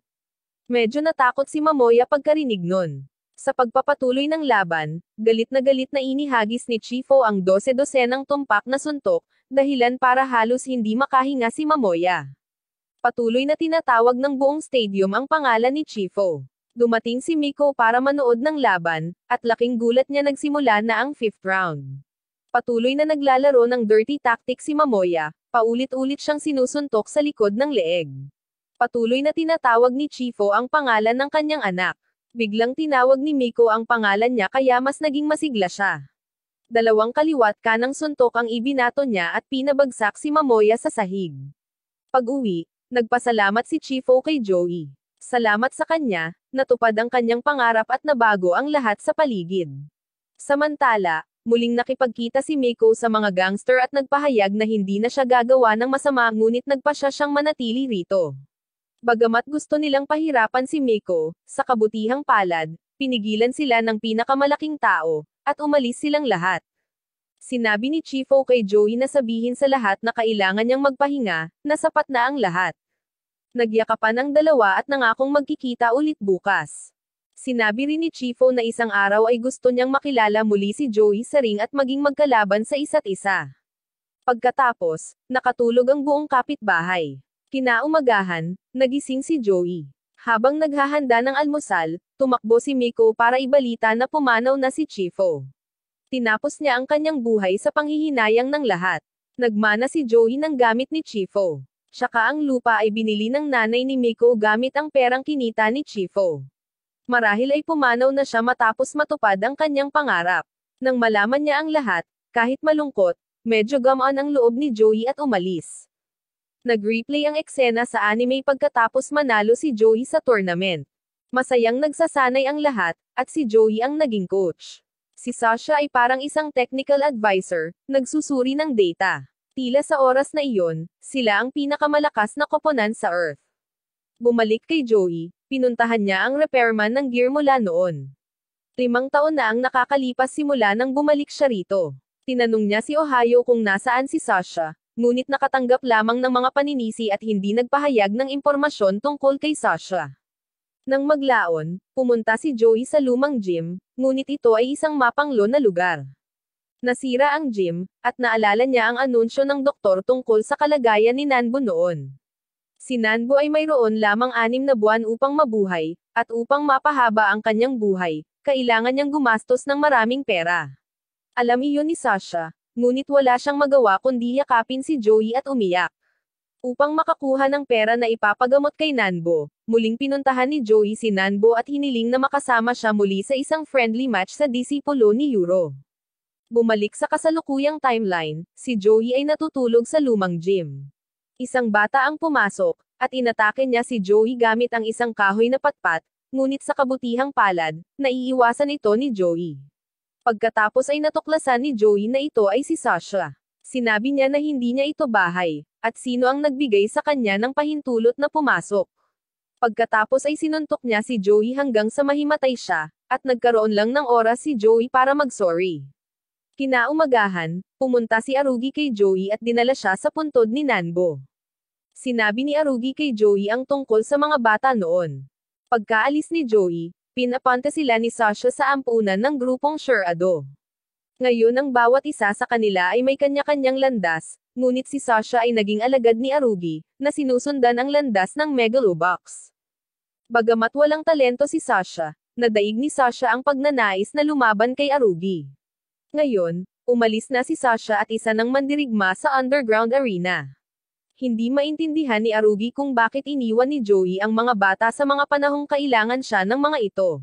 Medyo natakot si Momoya pagkarinig nun. Sa pagpapatuloy ng laban, galit na inihagis ni Chifo ang 12-dosenang tumpak na suntok, dahilan para halos hindi makahinga si Momoya. Patuloy na tinatawag ng buong stadium ang pangalan ni Chifo. Dumating si Miko para manood ng laban, at laking gulat niya nagsimula na ang 5th round. Patuloy na naglalaro ng dirty tactics si Momoya, paulit-ulit siyang sinusuntok sa likod ng leeg. Patuloy na tinatawag ni Chifo ang pangalan ng kanyang anak. Biglang tinawag ni Miko ang pangalan niya kaya mas naging masigla siya. Dalawang kaliwat kanang suntok ang ibinato niya at pinabagsak si Momoya sa sahig. Pag-uwi, nagpasalamat si Chifo kay Joey. Salamat sa kanya, natupad ang kanyang pangarap at nabago ang lahat sa paligid. Samantala, muling nakipagkita si Miko sa mga gangster at nagpahayag na hindi na siya gagawa ng masama ngunit nagpasya siyang manatili rito. Bagamat gusto nilang pahirapan si Miko, sa kabutihang palad, pinigilan sila ng pinakamalaking tao, at umalis silang lahat. Sinabi ni Chifo kay Joey na sabihin sa lahat na kailangan niyang magpahinga, na sapat na ang lahat. Nagyakapan ang dalawa at nangakong magkikita ulit bukas. Sinabi rin ni Chifo na isang araw ay gusto niyang makilala muli si Joey sa ring at maging magkalaban sa isa't isa. Pagkatapos, nakatulog ang buong kapitbahay. Kinaumagahan, nagising si Joey. Habang naghahanda ng almusal, tumakbo si Miko para ibalita na pumanaw na si Chifo. Tinapos niya ang kanyang buhay sa panghihinayang ng lahat. Nagmana si Joey ng gamit ni Chifo. Saka ang lupa ay binili ng nanay ni Miko gamit ang perang kinita ni Chifo. Marahil ay pumanaw na siya matapos matupad ang kanyang pangarap. Nang malaman niya ang lahat, kahit malungkot, medyo gamaan ang loob ni Joey at umalis. Nag-replay ang eksena sa anime pagkatapos manalo si Joey sa tournament. Masayang nagsasanay ang lahat, at si Joey ang naging coach. Si Sasha ay parang isang technical advisor, nagsusuri ng data. Tila sa oras na iyon, sila ang pinakamalakas na koponan sa Earth. Bumalik kay Joey, pinuntahan niya ang repairman ng gear mula noon. 5 taon na ang nakakalipas simula nang bumalik siya rito. Tinanong niya si Ohio kung nasaan si Sasha, ngunit nakatanggap lamang ng mga paninisi at hindi nagpahayag ng impormasyon tungkol kay Sasha. Nang maglaon, pumunta si Joey sa lumang gym, ngunit ito ay isang mapanglo na lugar. Nasira ang gym, at naalala niya ang anunsyo ng doktor tungkol sa kalagayan ni Nanbo noon. Si Nanbo ay mayroon lamang 6 na buwan upang mabuhay, at upang mapahaba ang kanyang buhay, kailangan niyang gumastos ng maraming pera. Alam iyon ni Sasha, ngunit wala siyang magawa kundi yakapin si Joey at umiyak. Upang makakuha ng pera na ipapagamot kay Nanbo, muling pinuntahan ni Joey si Nanbo at hiniling na makasama siya muli sa isang friendly match sa disipulo ni Yuro. Bumalik sa kasalukuyang timeline, si Joey ay natutulog sa lumang gym. Isang bata ang pumasok, at inatake niya si Joey gamit ang isang kahoy na patpat, ngunit sa kabutihang palad, naiiwasan ito ni Joey. Pagkatapos ay natuklasan ni Joey na ito ay si Sasha. Sinabi niya na hindi niya ito bahay, at sino ang nagbigay sa kanya ng pahintulot na pumasok. Pagkatapos ay sinuntok niya si Joey hanggang sa mahimatay siya, at nagkaroon lang ng oras si Joey para mag-sorry. Kinaumagahan, pumunta si Arugi kay Joey at dinala siya sa puntod ni Nanbo. Sinabi ni Arugi kay Joey ang tungkol sa mga bata noon. Pagkaalis ni Joey, pinapunta sila ni Sasha sa ampunan ng grupong Shurado. Ngayon ang bawat isa sa kanila ay may kanya-kanyang landas, ngunit si Sasha ay naging alagad ni Arugi, na sinusundan ang landas ng Megalobox. Bagamat walang talento si Sasha, nadaig ni Sasha ang pagnanais na lumaban kay Arugi. Ngayon, umalis na si Sasha at isa ng mandirigma sa underground arena. Hindi maintindihan ni Arugi kung bakit iniwan ni Joey ang mga bata sa mga panahong kailangan siya ng mga ito.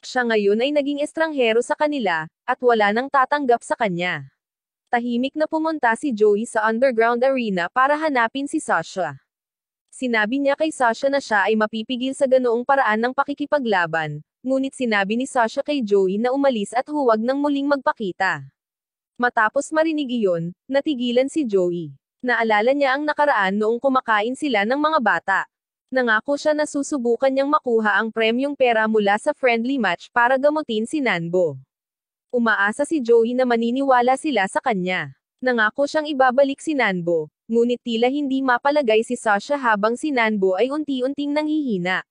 Siya ngayon ay naging estranghero sa kanila, at wala nang tatanggap sa kanya. Tahimik na pumunta si Joey sa underground arena para hanapin si Sasha. Sinabi niya kay Sasha na siya ay mapipigil sa ganoong paraan ng pakikipaglaban, ngunit sinabi ni Sasha kay Joey na umalis at huwag nang muling magpakita. Matapos marinig iyon, natigilan si Joey. Naalala niya ang nakaraan noong kumakain sila ng mga bata. Nangako siya na susubukan niyang makuha ang premyong pera mula sa friendly match para gamutin si Nanbo. Umaasa si Joey na maniniwala sila sa kanya. Nangako siyang ibabalik si Nanbo, ngunit tila hindi mapalagay si Sasha habang si Nanbo ay unti-unting nanghihina.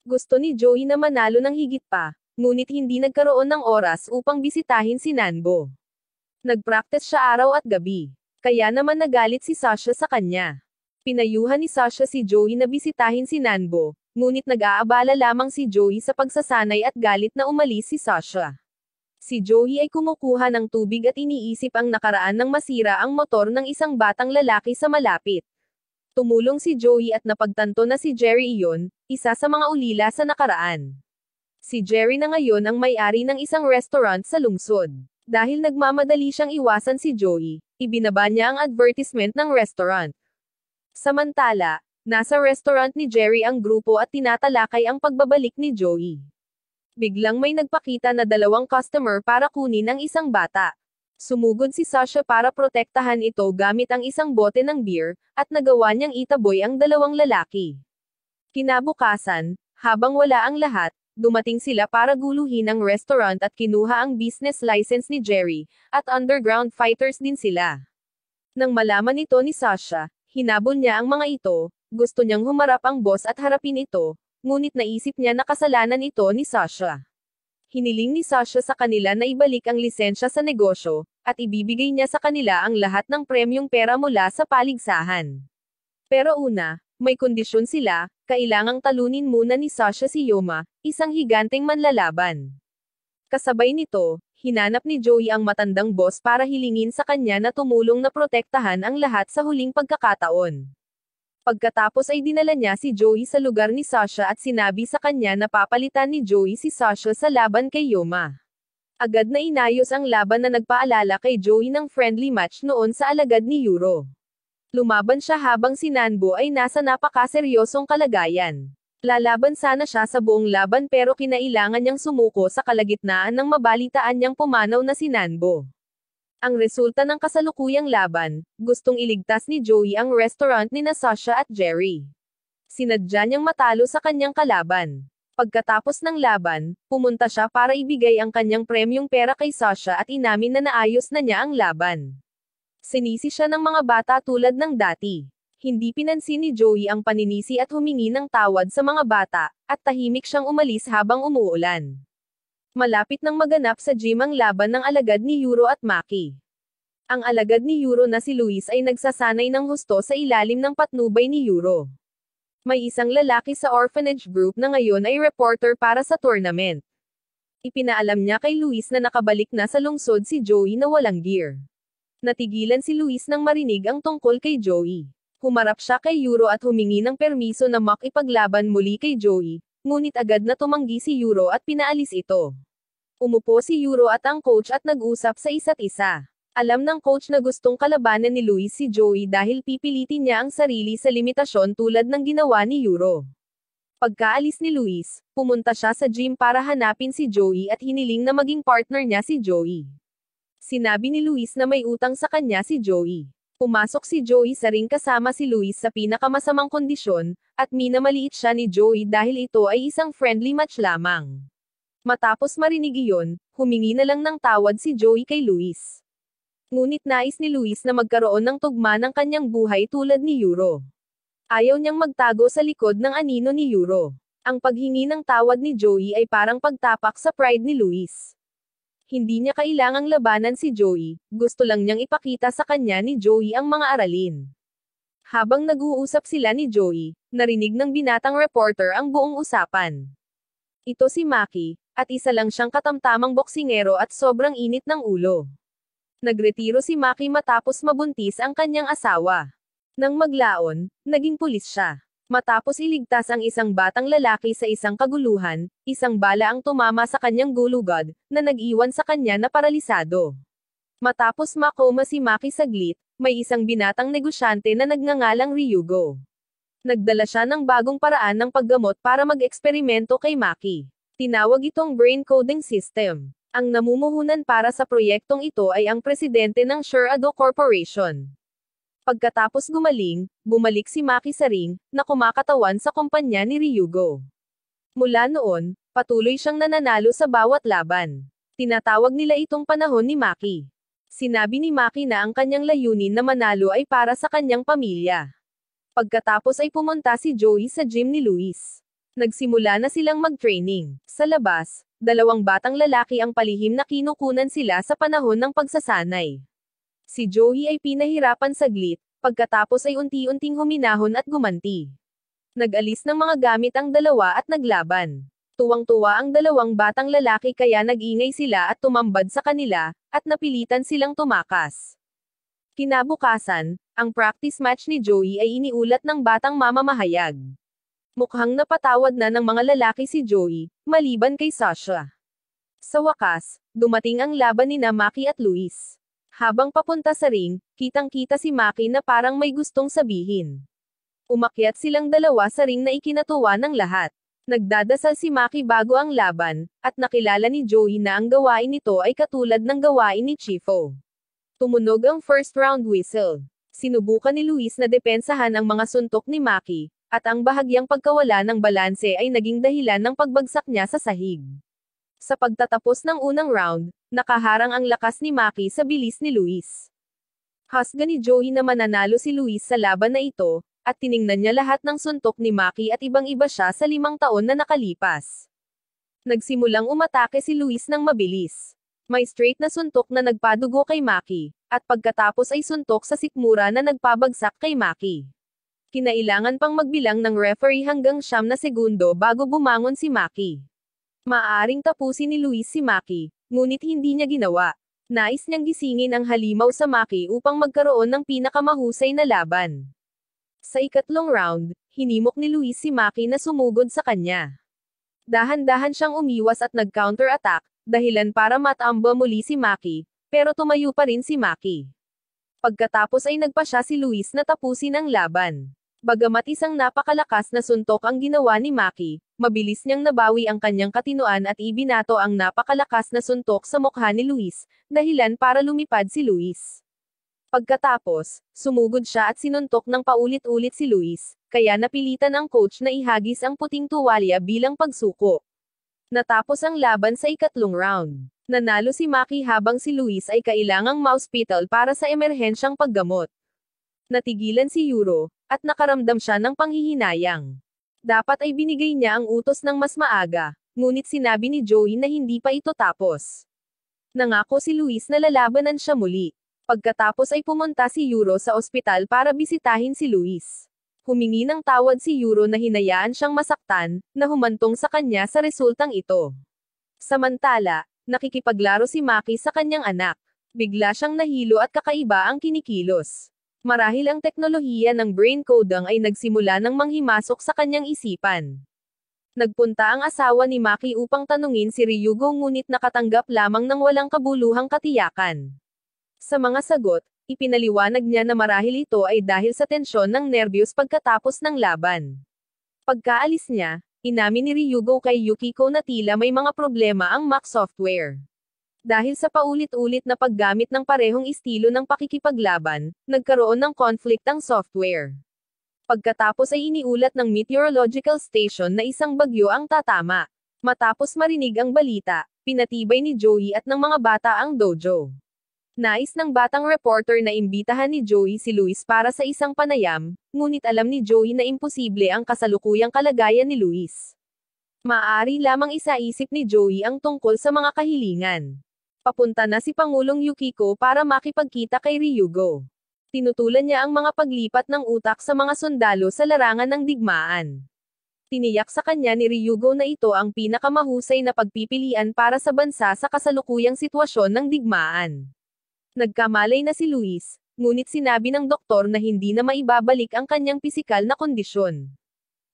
Gusto ni Joey na manalo ng higit pa, ngunit hindi nagkaroon ng oras upang bisitahin si Nanbo. Nagpractice siya araw at gabi, kaya naman nagalit si Sasha sa kanya. Pinayuhan ni Sasha si Joey na bisitahin si Nanbo, ngunit nag-aabala lamang si Joey sa pagsasanay at galit na umalis si Sasha. Si Joey ay kumukuha ng tubig at iniisip ang nakaraan ng masira ang motor ng isang batang lalaki sa malapit. Tumulong si Joey at napagtanto na si Jerry iyon, isa sa mga ulila sa nakaraan. Si Jerry na ngayon ang may-ari ng isang restaurant sa lungsod. Dahil nagmamadali siyang iwasan si Joey, ibinaba niya ang advertisement ng restaurant. Samantala, nasa restaurant ni Jerry ang grupo at tinatalakay ang pagbabalik ni Joey. Biglang may nagpakita na dalawang customer para kunin ang isang bata. Sumugod si Sasha para protektahan ito gamit ang isang bote ng beer, at nagawa niyang itaboy ang dalawang lalaki. Kinabukasan, habang wala ang lahat, dumating sila para guluhin ang restaurant at kinuha ang business license ni Jerry, at underground fighters din sila. Nang malaman ito ni Sasha, hinabol niya ang mga ito, gusto niyang humarap ang boss at harapin ito, ngunit naisip niya na kasalanan ito ni Sasha. Hiniling ni Sasha sa kanila na ibalik ang lisensya sa negosyo, at ibibigay niya sa kanila ang lahat ng premyong pera mula sa paligsahan. Pero una, may kondisyon sila, kailangang talunin muna ni Sasha si Yoma, isang higanteng manlalaban. Kasabay nito, hinanap ni Joey ang matandang boss para hilingin sa kanya na tumulong na protektahan ang lahat sa huling pagkakataon. Pagkatapos ay dinala niya si Joey sa lugar ni Sasha at sinabi sa kanya na papalitan ni Joey si Sasha sa laban kay Yoma. Agad na inayos ang laban na nagpaalala kay Joey ng friendly match noon sa alagad ni Yuro. Lumaban siya habang si Nanbo ay nasa napakaseryosong kalagayan. Lalaban sana siya sa buong laban pero kinailangan niyang sumuko sa kalagitnaan ng mabalitaan niyang pumanaw na si Nanbo. Ang resulta ng kasalukuyang laban, gustong iligtas ni Joey ang restaurant ni Sasha at Jerry. Sinadya niyang matalo sa kanyang kalaban. Pagkatapos ng laban, pumunta siya para ibigay ang kanyang premyong pera kay Sasha at inamin na naayos na niya ang laban. Sinisi siya ng mga bata tulad ng dati. Hindi pinansin ni Joey ang paninisi at humingi ng tawad sa mga bata, at tahimik siyang umalis habang umuulan. Malapit nang maganap sa gym ang laban ng alagad ni Yuro at Maki. Ang alagad ni Yuro na si Luis ay nagsasanay ng husto sa ilalim ng patnubay ni Yuro. May isang lalaki sa orphanage group na ngayon ay reporter para sa tournament. Ipinaalam niya kay Luis na nakabalik na sa lungsod si Joey na walang gear. Natigilan si Luis nang marinig ang tungkol kay Joey. Humarap siya kay Yuro at humingi ng permiso na makipaglaban muli kay Joey, ngunit agad na tumanggi si Yuro at pinaalis ito. Umupo si Yuro at ang coach at nag-usap sa isa't isa. Alam ng coach na gustong kalabanan ni Luis si Joey dahil pipilitin niya ang sarili sa limitasyon tulad ng ginawa ni Yuro. Pagkaalis ni Luis, pumunta siya sa gym para hanapin si Joey at hiniling na maging partner niya si Joey. Sinabi ni Luis na may utang sa kanya si Joey. Pumasok si Joey sa ring kasama si Luis sa pinakamasamang kondisyon, at minamaliit siya ni Joey dahil ito ay isang friendly match lamang. Matapos marinig iyon, humingi na lang ng tawad si Joey kay Luis. Ngunit nais ni Luis na magkaroon ng tugma ng kanyang buhay tulad ni Yuro. Ayaw niyang magtago sa likod ng anino ni Yuro. Ang paghingi ng tawad ni Joey ay parang pagtapak sa pride ni Luis. Hindi niya kailangang labanan si Joey, gusto lang niyang ipakita sa kanya ni Joey ang mga aralin. Habang nag-uusap sila ni Joey, narinig ng binatang reporter ang buong usapan. Ito si Maki, at isa lang siyang katamtamang boksingero at sobrang init ng ulo. Nagretiro si Maki matapos mabuntis ang kanyang asawa. Nang maglaon, naging pulis siya. Matapos iligtas ang isang batang lalaki sa isang kaguluhan, isang bala ang tumama sa kanyang gulugad, na nag-iwan sa kanya na paralisado. Matapos makoma si Maki saglit, may isang binatang negosyante na nagngangalang Ryugo. Nagdala siya ng bagong paraan ng paggamot para mag-eksperimento kay Maki. Tinawag itong brain coding system. Ang namumuhunan para sa proyektong ito ay ang presidente ng Sherado Corporation. Pagkatapos gumaling, bumalik si Maki sa ring, na kumakatawan sa kumpanya ni Ryugo. Mula noon, patuloy siyang nananalo sa bawat laban. Tinatawag nila itong panahon ni Maki. Sinabi ni Maki na ang kanyang layunin na manalo ay para sa kanyang pamilya. Pagkatapos ay pumunta si Joey sa gym ni Luis. Nagsimula na silang mag-training. Sa labas, dalawang batang lalaki ang palihim na kinukunan sila sa panahon ng pagsasanay. Si Joey ay pinahirapan saglit, pagkatapos ay unti-unting huminahon at gumanti. Nag-alis ng mga gamit ang dalawa at naglaban. Tuwang-tuwa ang dalawang batang lalaki kaya nag-ingay sila at tumambad sa kanila, at napilitan silang tumakas. Kinabukasan, ang practice match ni Joey ay iniulat ng batang mamamahayag. Mukhang napatawad na ng mga lalaki si Joey, maliban kay Sasha. Sa wakas, dumating ang laban ni Maki at Luis. Habang papunta sa ring, kitang-kita si Maki na parang may gustong sabihin. Umakyat silang dalawa sa ring na ikinatuwa ng lahat. Nagdadasal si Maki bago ang laban, at nakilala ni Joey na ang gawain nito ay katulad ng gawain ni Chifo. Tumunog ang first round whistle. Sinubukan ni Luis na depensahan ang mga suntok ni Maki, at ang bahagyang pagkawala ng balanse ay naging dahilan ng pagbagsak niya sa sahig. Sa pagtatapos ng unang round, nakaharang ang lakas ni Maki sa bilis ni Luis. Husga ni Joey na mananalo si Luis sa laban na ito, at tiningnan niya lahat ng suntok ni Maki at ibang-iba siya sa 5 taon na nakalipas. Nagsimulang umatake si Luis ng mabilis. May straight na suntok na nagpadugo kay Maki, at pagkatapos ay suntok sa sikmura na nagpabagsak kay Maki. Kinailangan pang magbilang ng referee hanggang 9 na segundo bago bumangon si Maki. Maaaring tapusin ni Luis si Maki, ngunit hindi niya ginawa. Nais niyang gisingin ang halimaw sa Maki upang magkaroon ng pinakamahusay na laban. Sa ikatlong round, hinimok ni Luis si Maki na sumugod sa kanya. Dahan-dahan siyang umiwas at nag-counter-attack, dahilan para matamba muli si Maki, pero tumayo pa rin si Maki. Pagkatapos ay nagpa siya si Luis na tapusin ang laban. Bagamat isang napakalakas na suntok ang ginawa ni Maki, mabilis niyang nabawi ang kanyang katinoan at ibinato ang napakalakas na suntok sa mukha ni Luis, dahilan para lumipad si Luis. Pagkatapos, sumugod siya at sinuntok ng paulit-ulit si Luis, kaya napilitan ang coach na ihagis ang puting tuwalya bilang pagsuko. Natapos ang laban sa ikatlong round. Nanalo si Maki habang si Luis ay kailangang ma-hospital para sa emerhensyang paggamot. Natigilan si Yuro, at nakaramdam siya ng panghihinayang. Dapat ay binigay niya ang utos ng mas maaga, ngunit sinabi ni Joey na hindi pa ito tapos. Nangako si Luis na lalabanan siya muli. Pagkatapos ay pumunta si Yuro sa ospital para bisitahin si Luis. Humingi ng tawad si Yuro na hinayaan siyang masaktan, na humantong sa kanya sa resultang ito. Samantala, nakikipaglaro si Maki sa kanyang anak. Bigla siyang nahilo at kakaiba ang kinikilos. Marahil ang teknolohiya ng brain coding ay nagsimula ng manghimasok sa kanyang isipan. Nagpunta ang asawa ni Maki upang tanungin si Ryugo ngunit nakatanggap lamang ng walang kabuluhang katiyakan. Sa mga sagot, ipinaliwanag niya na marahil ito ay dahil sa tensyon ng nerbiyos pagkatapos ng laban. Pagkaalis niya, inamin ni Ryugo kay Yukiko na tila may mga problema ang Mac software. Dahil sa paulit-ulit na paggamit ng parehong estilo ng pakikipaglaban, nagkaroon ng conflict ang software. Pagkatapos ay iniulat ng meteorological station na isang bagyo ang tatama. Matapos marinig ang balita, pinatibay ni Joey at ng mga bata ang dojo. Nais ng batang reporter na imbitahan ni Joey si Luis para sa isang panayam, ngunit alam ni Joey na imposible ang kasalukuyang kalagayan ni Luis. Maaari lamang isaisip ni Joey ang tungkol sa mga kahilingan. Papunta na si Pangulong Yukiko para makipagkita kay Ryugo. Tinutulan niya ang mga paglipat ng utak sa mga sundalo sa larangan ng digmaan. Tiniyak sa kanya ni Ryugo na ito ang pinakamahusay na pagpipilian para sa bansa sa kasalukuyang sitwasyon ng digmaan. Nagkamalay na si Luis, ngunit sinabi ng doktor na hindi na maibabalik ang kanyang pisikal na kondisyon.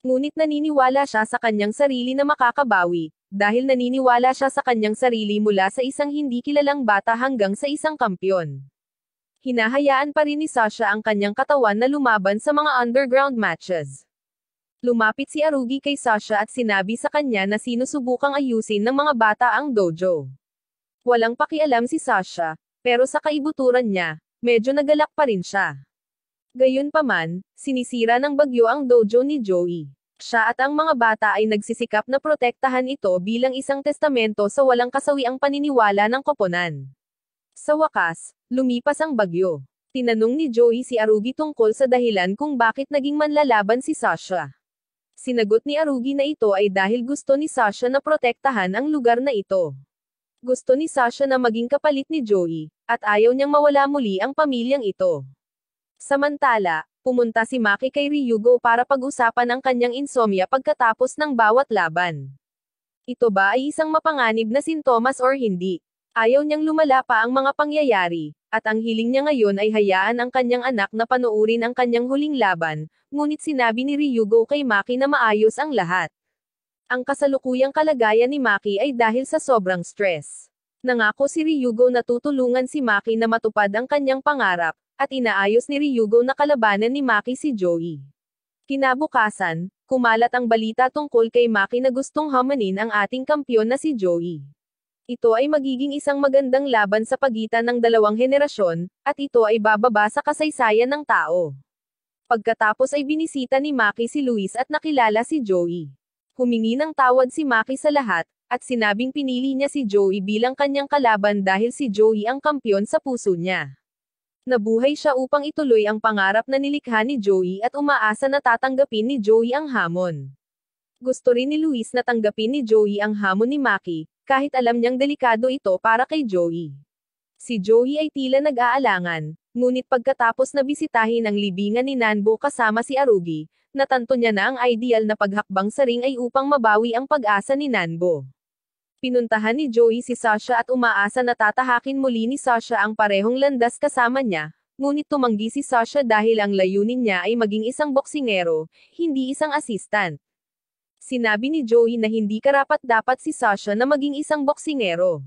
Ngunit naniniwala siya sa kanyang sarili na makakabawi, dahil naniniwala siya sa kanyang sarili mula sa isang hindi kilalang bata hanggang sa isang kampyon. Hinahayaan pa rin ni Sasha ang kanyang katawan na lumaban sa mga underground matches. Lumapit si Arugi kay Sasha at sinabi sa kanya na sinusubukang ayusin ng mga bata ang dojo. Walang pakialam si Sasha, pero sa kaibuturan niya, medyo nagalak pa rin siya. Gayunpaman, sinisira ng bagyo ang dojo ni Joey. Siya at ang mga bata ay nagsisikap na protektahan ito bilang isang testamento sa walang kasawiang paniniwala ng koponan. Sa wakas, lumipas ang bagyo. Tinanong ni Joey si Arugi tungkol sa dahilan kung bakit naging manlalaban si Sasha. Sinagot ni Arugi na ito ay dahil gusto ni Sasha na protektahan ang lugar na ito. Gusto ni Sasha na maging kapalit ni Joey, at ayaw niyang mawala muli ang pamilyang ito. Samantala, pumunta si Maki kay Ryugo para pag-usapan ang kanyang insomnia pagkatapos ng bawat laban. Ito ba ay isang mapanganib na sintomas or hindi? Ayaw niyang lumala pa ang mga pangyayari, at ang hiling niya ngayon ay hayaan ang kanyang anak na panoorin ang kanyang huling laban, ngunit sinabi ni Ryugo kay Maki na maayos ang lahat. Ang kasalukuyang kalagayan ni Maki ay dahil sa sobrang stress. Nangako si Ryugo na tutulungan si Maki na matupad ang kanyang pangarap, at inaayos ni Ryugo na kalabanan ni Maki si Joey. Kinabukasan, kumalat ang balita tungkol kay Maki na gustong hamanin ang ating kampyon na si Joey. Ito ay magiging isang magandang laban sa pagitan ng dalawang henerasyon, at ito ay bababa sa kasaysayan ng tao. Pagkatapos ay binisita ni Maki si Luis at nakilala si Joey. Humingi ng tawad si Maki sa lahat, at sinabing pinili niya si Joey bilang kanyang kalaban dahil si Joey ang kampyon sa puso niya. Nabuhay siya upang ituloy ang pangarap na nilikha ni Joey at umaasa na tatanggapin ni Joey ang hamon. Gusto rin ni Luis na tanggapin ni Joey ang hamon ni Maki, kahit alam niyang delikado ito para kay Joey. Si Joey ay tila nag-aalangan, ngunit pagkatapos na bisitahin ang libingan ni Nanbo kasama si Arugi, natanto niya na ang ideal na paghakbang sa ring ay upang mabawi ang pag-asa ni Nanbo. Pinuntahan ni Joey si Sasha at umaasa na tatahakin muli ni Sasha ang parehong landas kasama niya, ngunit tumanggi si Sasha dahil ang layunin niya ay maging isang boksingero, hindi isang assistant. Sinabi ni Joey na hindi karapat-dapat si Sasha na maging isang boksingero.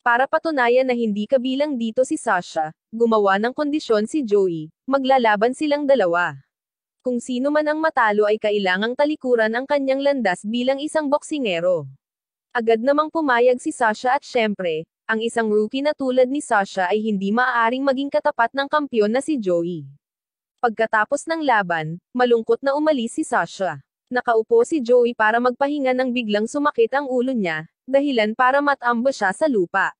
Para patunayan na hindi kabilang dito si Sasha, gumawa ng kondisyon si Joey, maglalaban silang dalawa. Kung sino man ang matalo ay kailangang talikuran ang kanyang landas bilang isang boksingero. Agad namang pumayag si Sasha at syempre, ang isang rookie na tulad ni Sasha ay hindi maaaring maging katapat ng kampyon na si Joey. Pagkatapos ng laban, malungkot na umalis si Sasha. Nakaupo si Joey para magpahinga nang biglang sumakit ang ulo niya, dahilan para matamba siya sa lupa.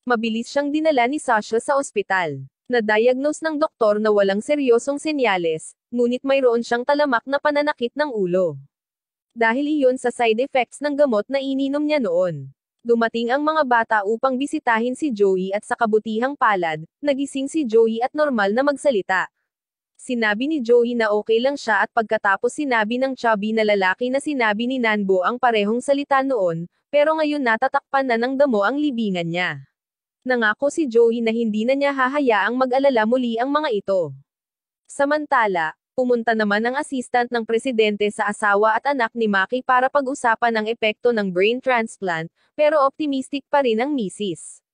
Mabilis siyang dinala ni Sasha sa ospital. Na-diagnose ng doktor na walang seryosong senyales, ngunit mayroon siyang talamak na pananakit ng ulo. Dahil iyon sa side effects ng gamot na ininom niya noon. Dumating ang mga bata upang bisitahin si Joey at sa kabutihang palad, nagising si Joey at normal na magsalita. Sinabi ni Joey na okay lang siya at pagkatapos sinabi ng chubby na lalaki na sinabi ni Nanbo ang parehong salita noon, pero ngayon natatakpan na ng damo ang libingan niya. Nangako si Joey na hindi na niya hahayaang mag-alala muli ang mga ito. Samantala, pumunta naman ang assistant ng presidente sa asawa at anak ni Maki para pag-usapan ang epekto ng brain transplant, pero optimistic pa rin ang misis.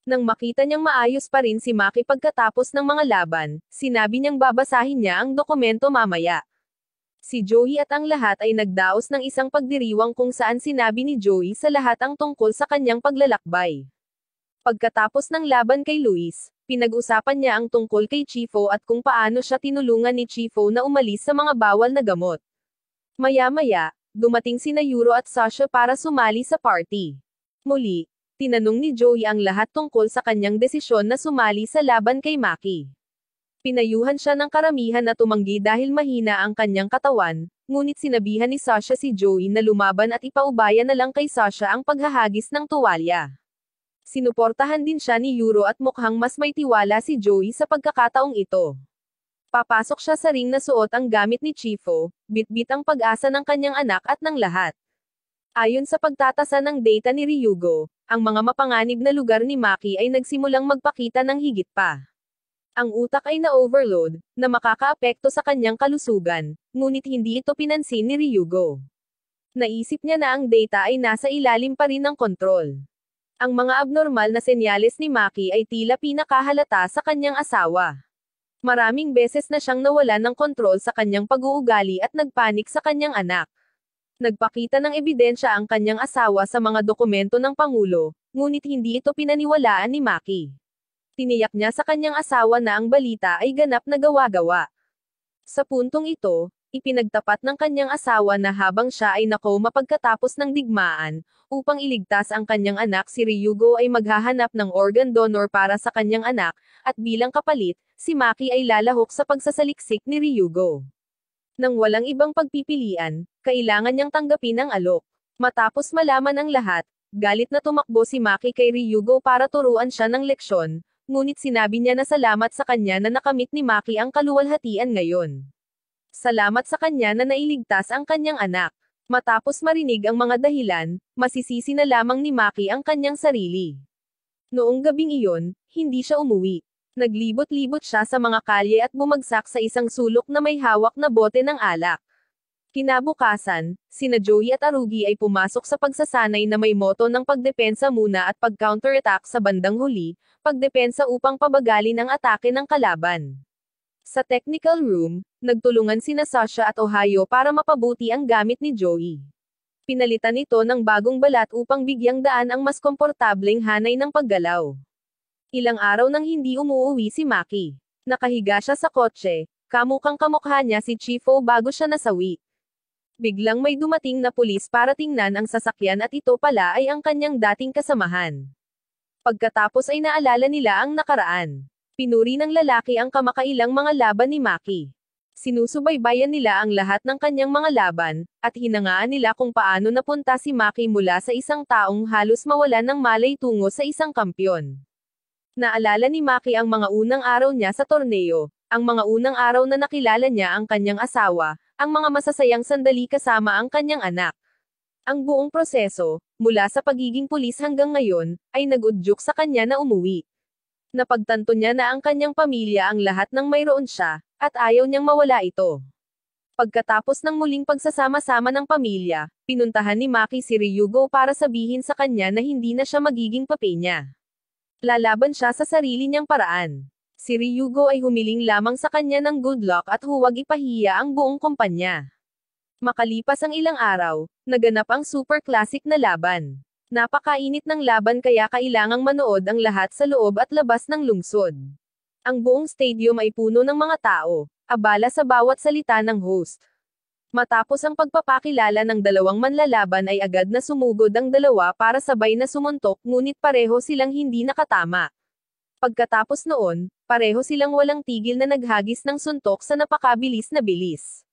Nang makita niyang maayos pa rin si Maki pagkatapos ng mga laban, sinabi niyang babasahin niya ang dokumento mamaya. Si Joey at ang lahat ay nagdaos ng isang pagdiriwang kung saan sinabi ni Joey sa lahat ang tungkol sa kanyang paglalakbay. Pagkatapos ng laban kay Luis, pinag-usapan niya ang tungkol kay Chifo at kung paano siya tinulungan ni Chifo na umalis sa mga bawal na gamot. Maya-maya, dumating sina Yuro at Sasha para sumali sa party. Muli, tinanong ni Joey ang lahat tungkol sa kanyang desisyon na sumali sa laban kay Maki. Pinayuhan siya ng karamihan na tumanggi dahil mahina ang kanyang katawan, ngunit sinabihan ni Sasha si Joey na lumaban at ipaubaya na lang kay Sasha ang paghahagis ng tuwalya. Sinuportahan din siya ni Yuro at mukhang mas may tiwala si Joey sa pagkakataong ito. Papasok siya sa ring na suot ang gamit ni Chifo, bitbit ang pag-asa ng kanyang anak at ng lahat. Ayon sa pagtatasa ng data ni Ryugo, ang mga mapanganib na lugar ni Maki ay nagsimulang magpakita ng higit pa. Ang utak ay na-overload, na makakaapekto sa kanyang kalusugan, ngunit hindi ito pinansin ni Ryugo. Naisip niya na ang data ay nasa ilalim pa rin ng kontrol. Ang mga abnormal na senyales ni Maki ay tila pinakahalata sa kanyang asawa. Maraming beses na siyang nawalan ng kontrol sa kanyang pag-uugali at nagpanik sa kanyang anak. Nagpakita ng ebidensya ang kanyang asawa sa mga dokumento ng Pangulo, ngunit hindi ito pinaniwalaan ni Maki. Tiniyak niya sa kanyang asawa na ang balita ay ganap na gawa-gawa. Sa puntong ito, ipinagtapat ng kanyang asawa na habang siya ay nakoma pagkatapos ng digmaan, upang iligtas ang kanyang anak si Ryugo ay maghahanap ng organ donor para sa kanyang anak, at bilang kapalit, si Maki ay lalahok sa pagsasaliksik ni Ryugo. Nang walang ibang pagpipilian, kailangan niyang tanggapin ang alok. Matapos malaman ang lahat, galit na tumakbo si Maki kay Ryugo para turuan siya ng leksyon, ngunit sinabi niya na salamat sa kanya na nakamit ni Maki ang kaluwalhatian ngayon. Salamat sa kanya na nailigtas ang kanyang anak. Matapos marinig ang mga dahilan, masisisi na lamang ni Maki ang kanyang sarili. Noong gabing iyon, hindi siya umuwi. Naglibot-libot siya sa mga kalye at bumagsak sa isang sulok na may hawak na bote ng alak. Kinabukasan, sina Joey at Arugi ay pumasok sa pagsasanay na may moto ng pagdepensa muna at pag-counterattack sa bandang huli, pagdepensa upang pabagalin ang atake ng kalaban. Sa technical room, nagtulungan sina Sasha at Ohio para mapabuti ang gamit ni Joey. Pinalitan ito ng bagong balat upang bigyang daan ang mas komportableng hanay ng paggalaw. Ilang araw nang hindi umuuwi si Maki. Nakahiga siya sa kotse, kamukha niya si Chifo bago siya nasawi. Biglang may dumating na pulis para tingnan ang sasakyan at ito pala ay ang kanyang dating kasamahan. Pagkatapos ay naalala nila ang nakaraan. Pinuri ng lalaki ang kamakailang mga laban ni Maki. Sinusubaybayan nila ang lahat ng kanyang mga laban, at hinangaan nila kung paano napunta si Maki mula sa isang taong halos mawalan ng malay tungo sa isang kampyon. Naalala ni Maki ang mga unang araw niya sa torneo, ang mga unang araw na nakilala niya ang kanyang asawa, ang mga masasayang sandali kasama ang kanyang anak. Ang buong proseso, mula sa pagiging pulis hanggang ngayon, ay nag-udyok sa kanya na umuwi. Napagtanto niya na ang kanyang pamilya ang lahat ng mayroon siya, at ayaw niyang mawala ito. Pagkatapos ng muling pagsasama-sama ng pamilya, pinuntahan ni Maki si Ryugo para sabihin sa kanya na hindi na siya magiging papi niya. Lalaban siya sa sarili niyang paraan. Si Ryugo ay humiling lamang sa kanya ng good luck at huwag ipahiya ang buong kumpanya. Makalipas ang ilang araw, naganap ang super classic na laban. Napakainit ng laban kaya kailangang manood ang lahat sa loob at labas ng lungsod. Ang buong stadium ay puno ng mga tao, abala sa bawat salita ng host. Matapos ang pagpapakilala ng dalawang manlalaban ay agad na sumugod ang dalawa para sabay na sumuntok ngunit pareho silang hindi nakatama. Pagkatapos noon, pareho silang walang tigil na naghagis ng suntok sa napakabilis na bilis.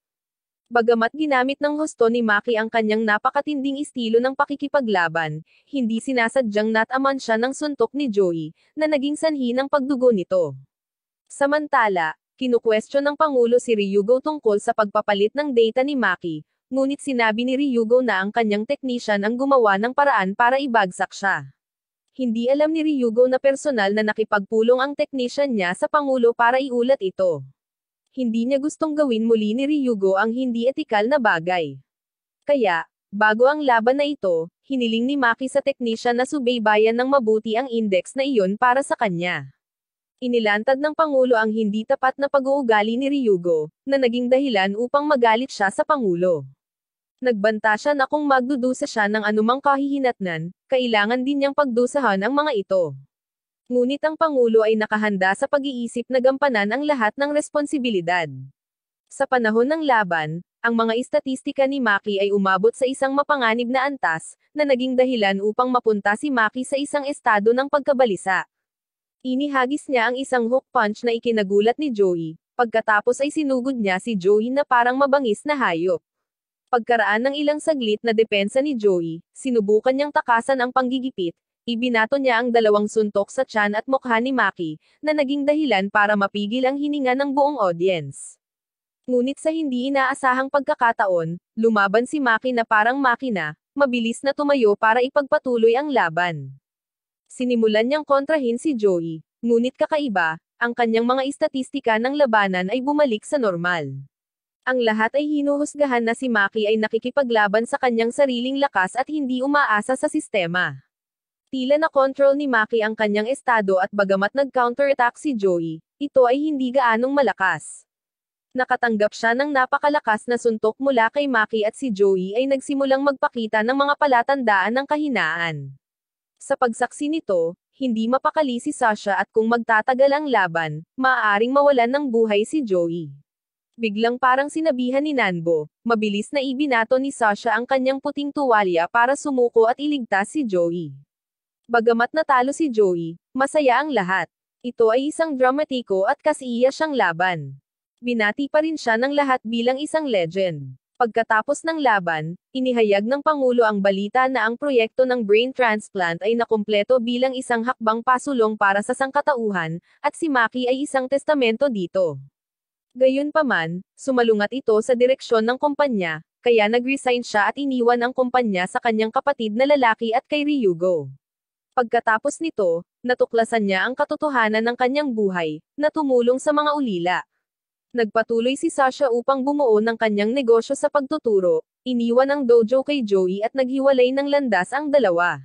Bagamat ginamit ng husto ni Maki ang kanyang napakatinding estilo ng pakikipaglaban, hindi sinasadyang nataman siya ng suntok ni Joey, na naging sanhi ng pagdugo nito. Samantala, kinukwestiyon ng Pangulo si Ryugo tungkol sa pagpapalit ng data ni Maki, ngunit sinabi ni Ryugo na ang kanyang technician ang gumawa ng paraan para ibagsak siya. Hindi alam ni Ryugo na personal na nakipagpulong ang technician niya sa Pangulo para iulat ito. hindi niya gustong gawin muli ni Ryugo ang hindi etikal na bagay. Kaya, bago ang laban na ito, hiniling ni Maki sa teknisyan na subaybayan ng mabuti ang index na iyon para sa kanya. Inilantad ng Pangulo ang hindi tapat na pag-uugali ni Ryugo, na naging dahilan upang magalit siya sa Pangulo. Nagbanta siya na kung magdudusa siya ng anumang kahihinatnan, kailangan din niyang pagdusahan ang mga ito. Ngunit ang Pangulo ay nakahanda sa pag-iisip na gampanan ang lahat ng responsibilidad. Sa panahon ng laban, ang mga istatistika ni Maki ay umabot sa isang mapanganib na antas, na naging dahilan upang mapunta si Maki sa isang estado ng pagkabalisa. Inihagis niya ang isang hook punch na ikinagulat ni Joey, pagkatapos ay sinugod niya si Joey na parang mabangis na hayop. Pagkaraan ng ilang saglit na depensa ni Joey, sinubukan niyang takasan ang panggigipit, ibinato niya ang dalawang suntok sa tiyan at mukha ni Maki, na naging dahilan para mapigil ang hininga ng buong audience. Ngunit sa hindi inaasahang pagkakataon, lumaban si Maki na parang makina, mabilis na tumayo para ipagpatuloy ang laban. Sinimulan niyang kontrahin si Joey, ngunit kakaiba, ang kanyang mga istatistika ng labanan ay bumalik sa normal. Ang lahat ay hinuhusgahan na si Maki ay nakikipaglaban sa kanyang sariling lakas at hindi umaasa sa sistema. Tila na control ni Maki ang kanyang estado at bagamat nag-counterattack si Joey, ito ay hindi gaanong malakas. Nakatanggap siya ng napakalakas na suntok mula kay Maki at si Joey ay nagsimulang magpakita ng mga palatandaan ng kahinaan. Sa pagsaksi nito, hindi mapakali si Sasha at kung magtatagal ang laban, maaaring mawalan ng buhay si Joey. Biglang parang sinabihan ni Nanbo, mabilis na ibinato ni Sasha ang kanyang puting tuwalya para sumuko at iligtas si Joey. Bagamat natalo si Joey, masaya ang lahat. Ito ay isang dramatiko at kasiya siyang laban. Binati pa rin siya ng lahat bilang isang legend. Pagkatapos ng laban, inihayag ng Pangulo ang balita na ang proyekto ng brain transplant ay nakumpleto bilang isang hakbang pasulong para sa sangkatauhan, at si Maki ay isang testamento dito. Gayunpaman, sumalungat ito sa direksyon ng kumpanya, kaya nag-resign siya at iniwan ang kumpanya sa kanyang kapatid na lalaki at kay Ryugo. Pagkatapos nito, natuklasan niya ang katotohanan ng kanyang buhay, na tumulong sa mga ulila. Nagpatuloy si Sasha upang bumuo ng kanyang negosyo sa pagtuturo, iniwan ang dojo kay Joey at naghiwalay ng landas ang dalawa.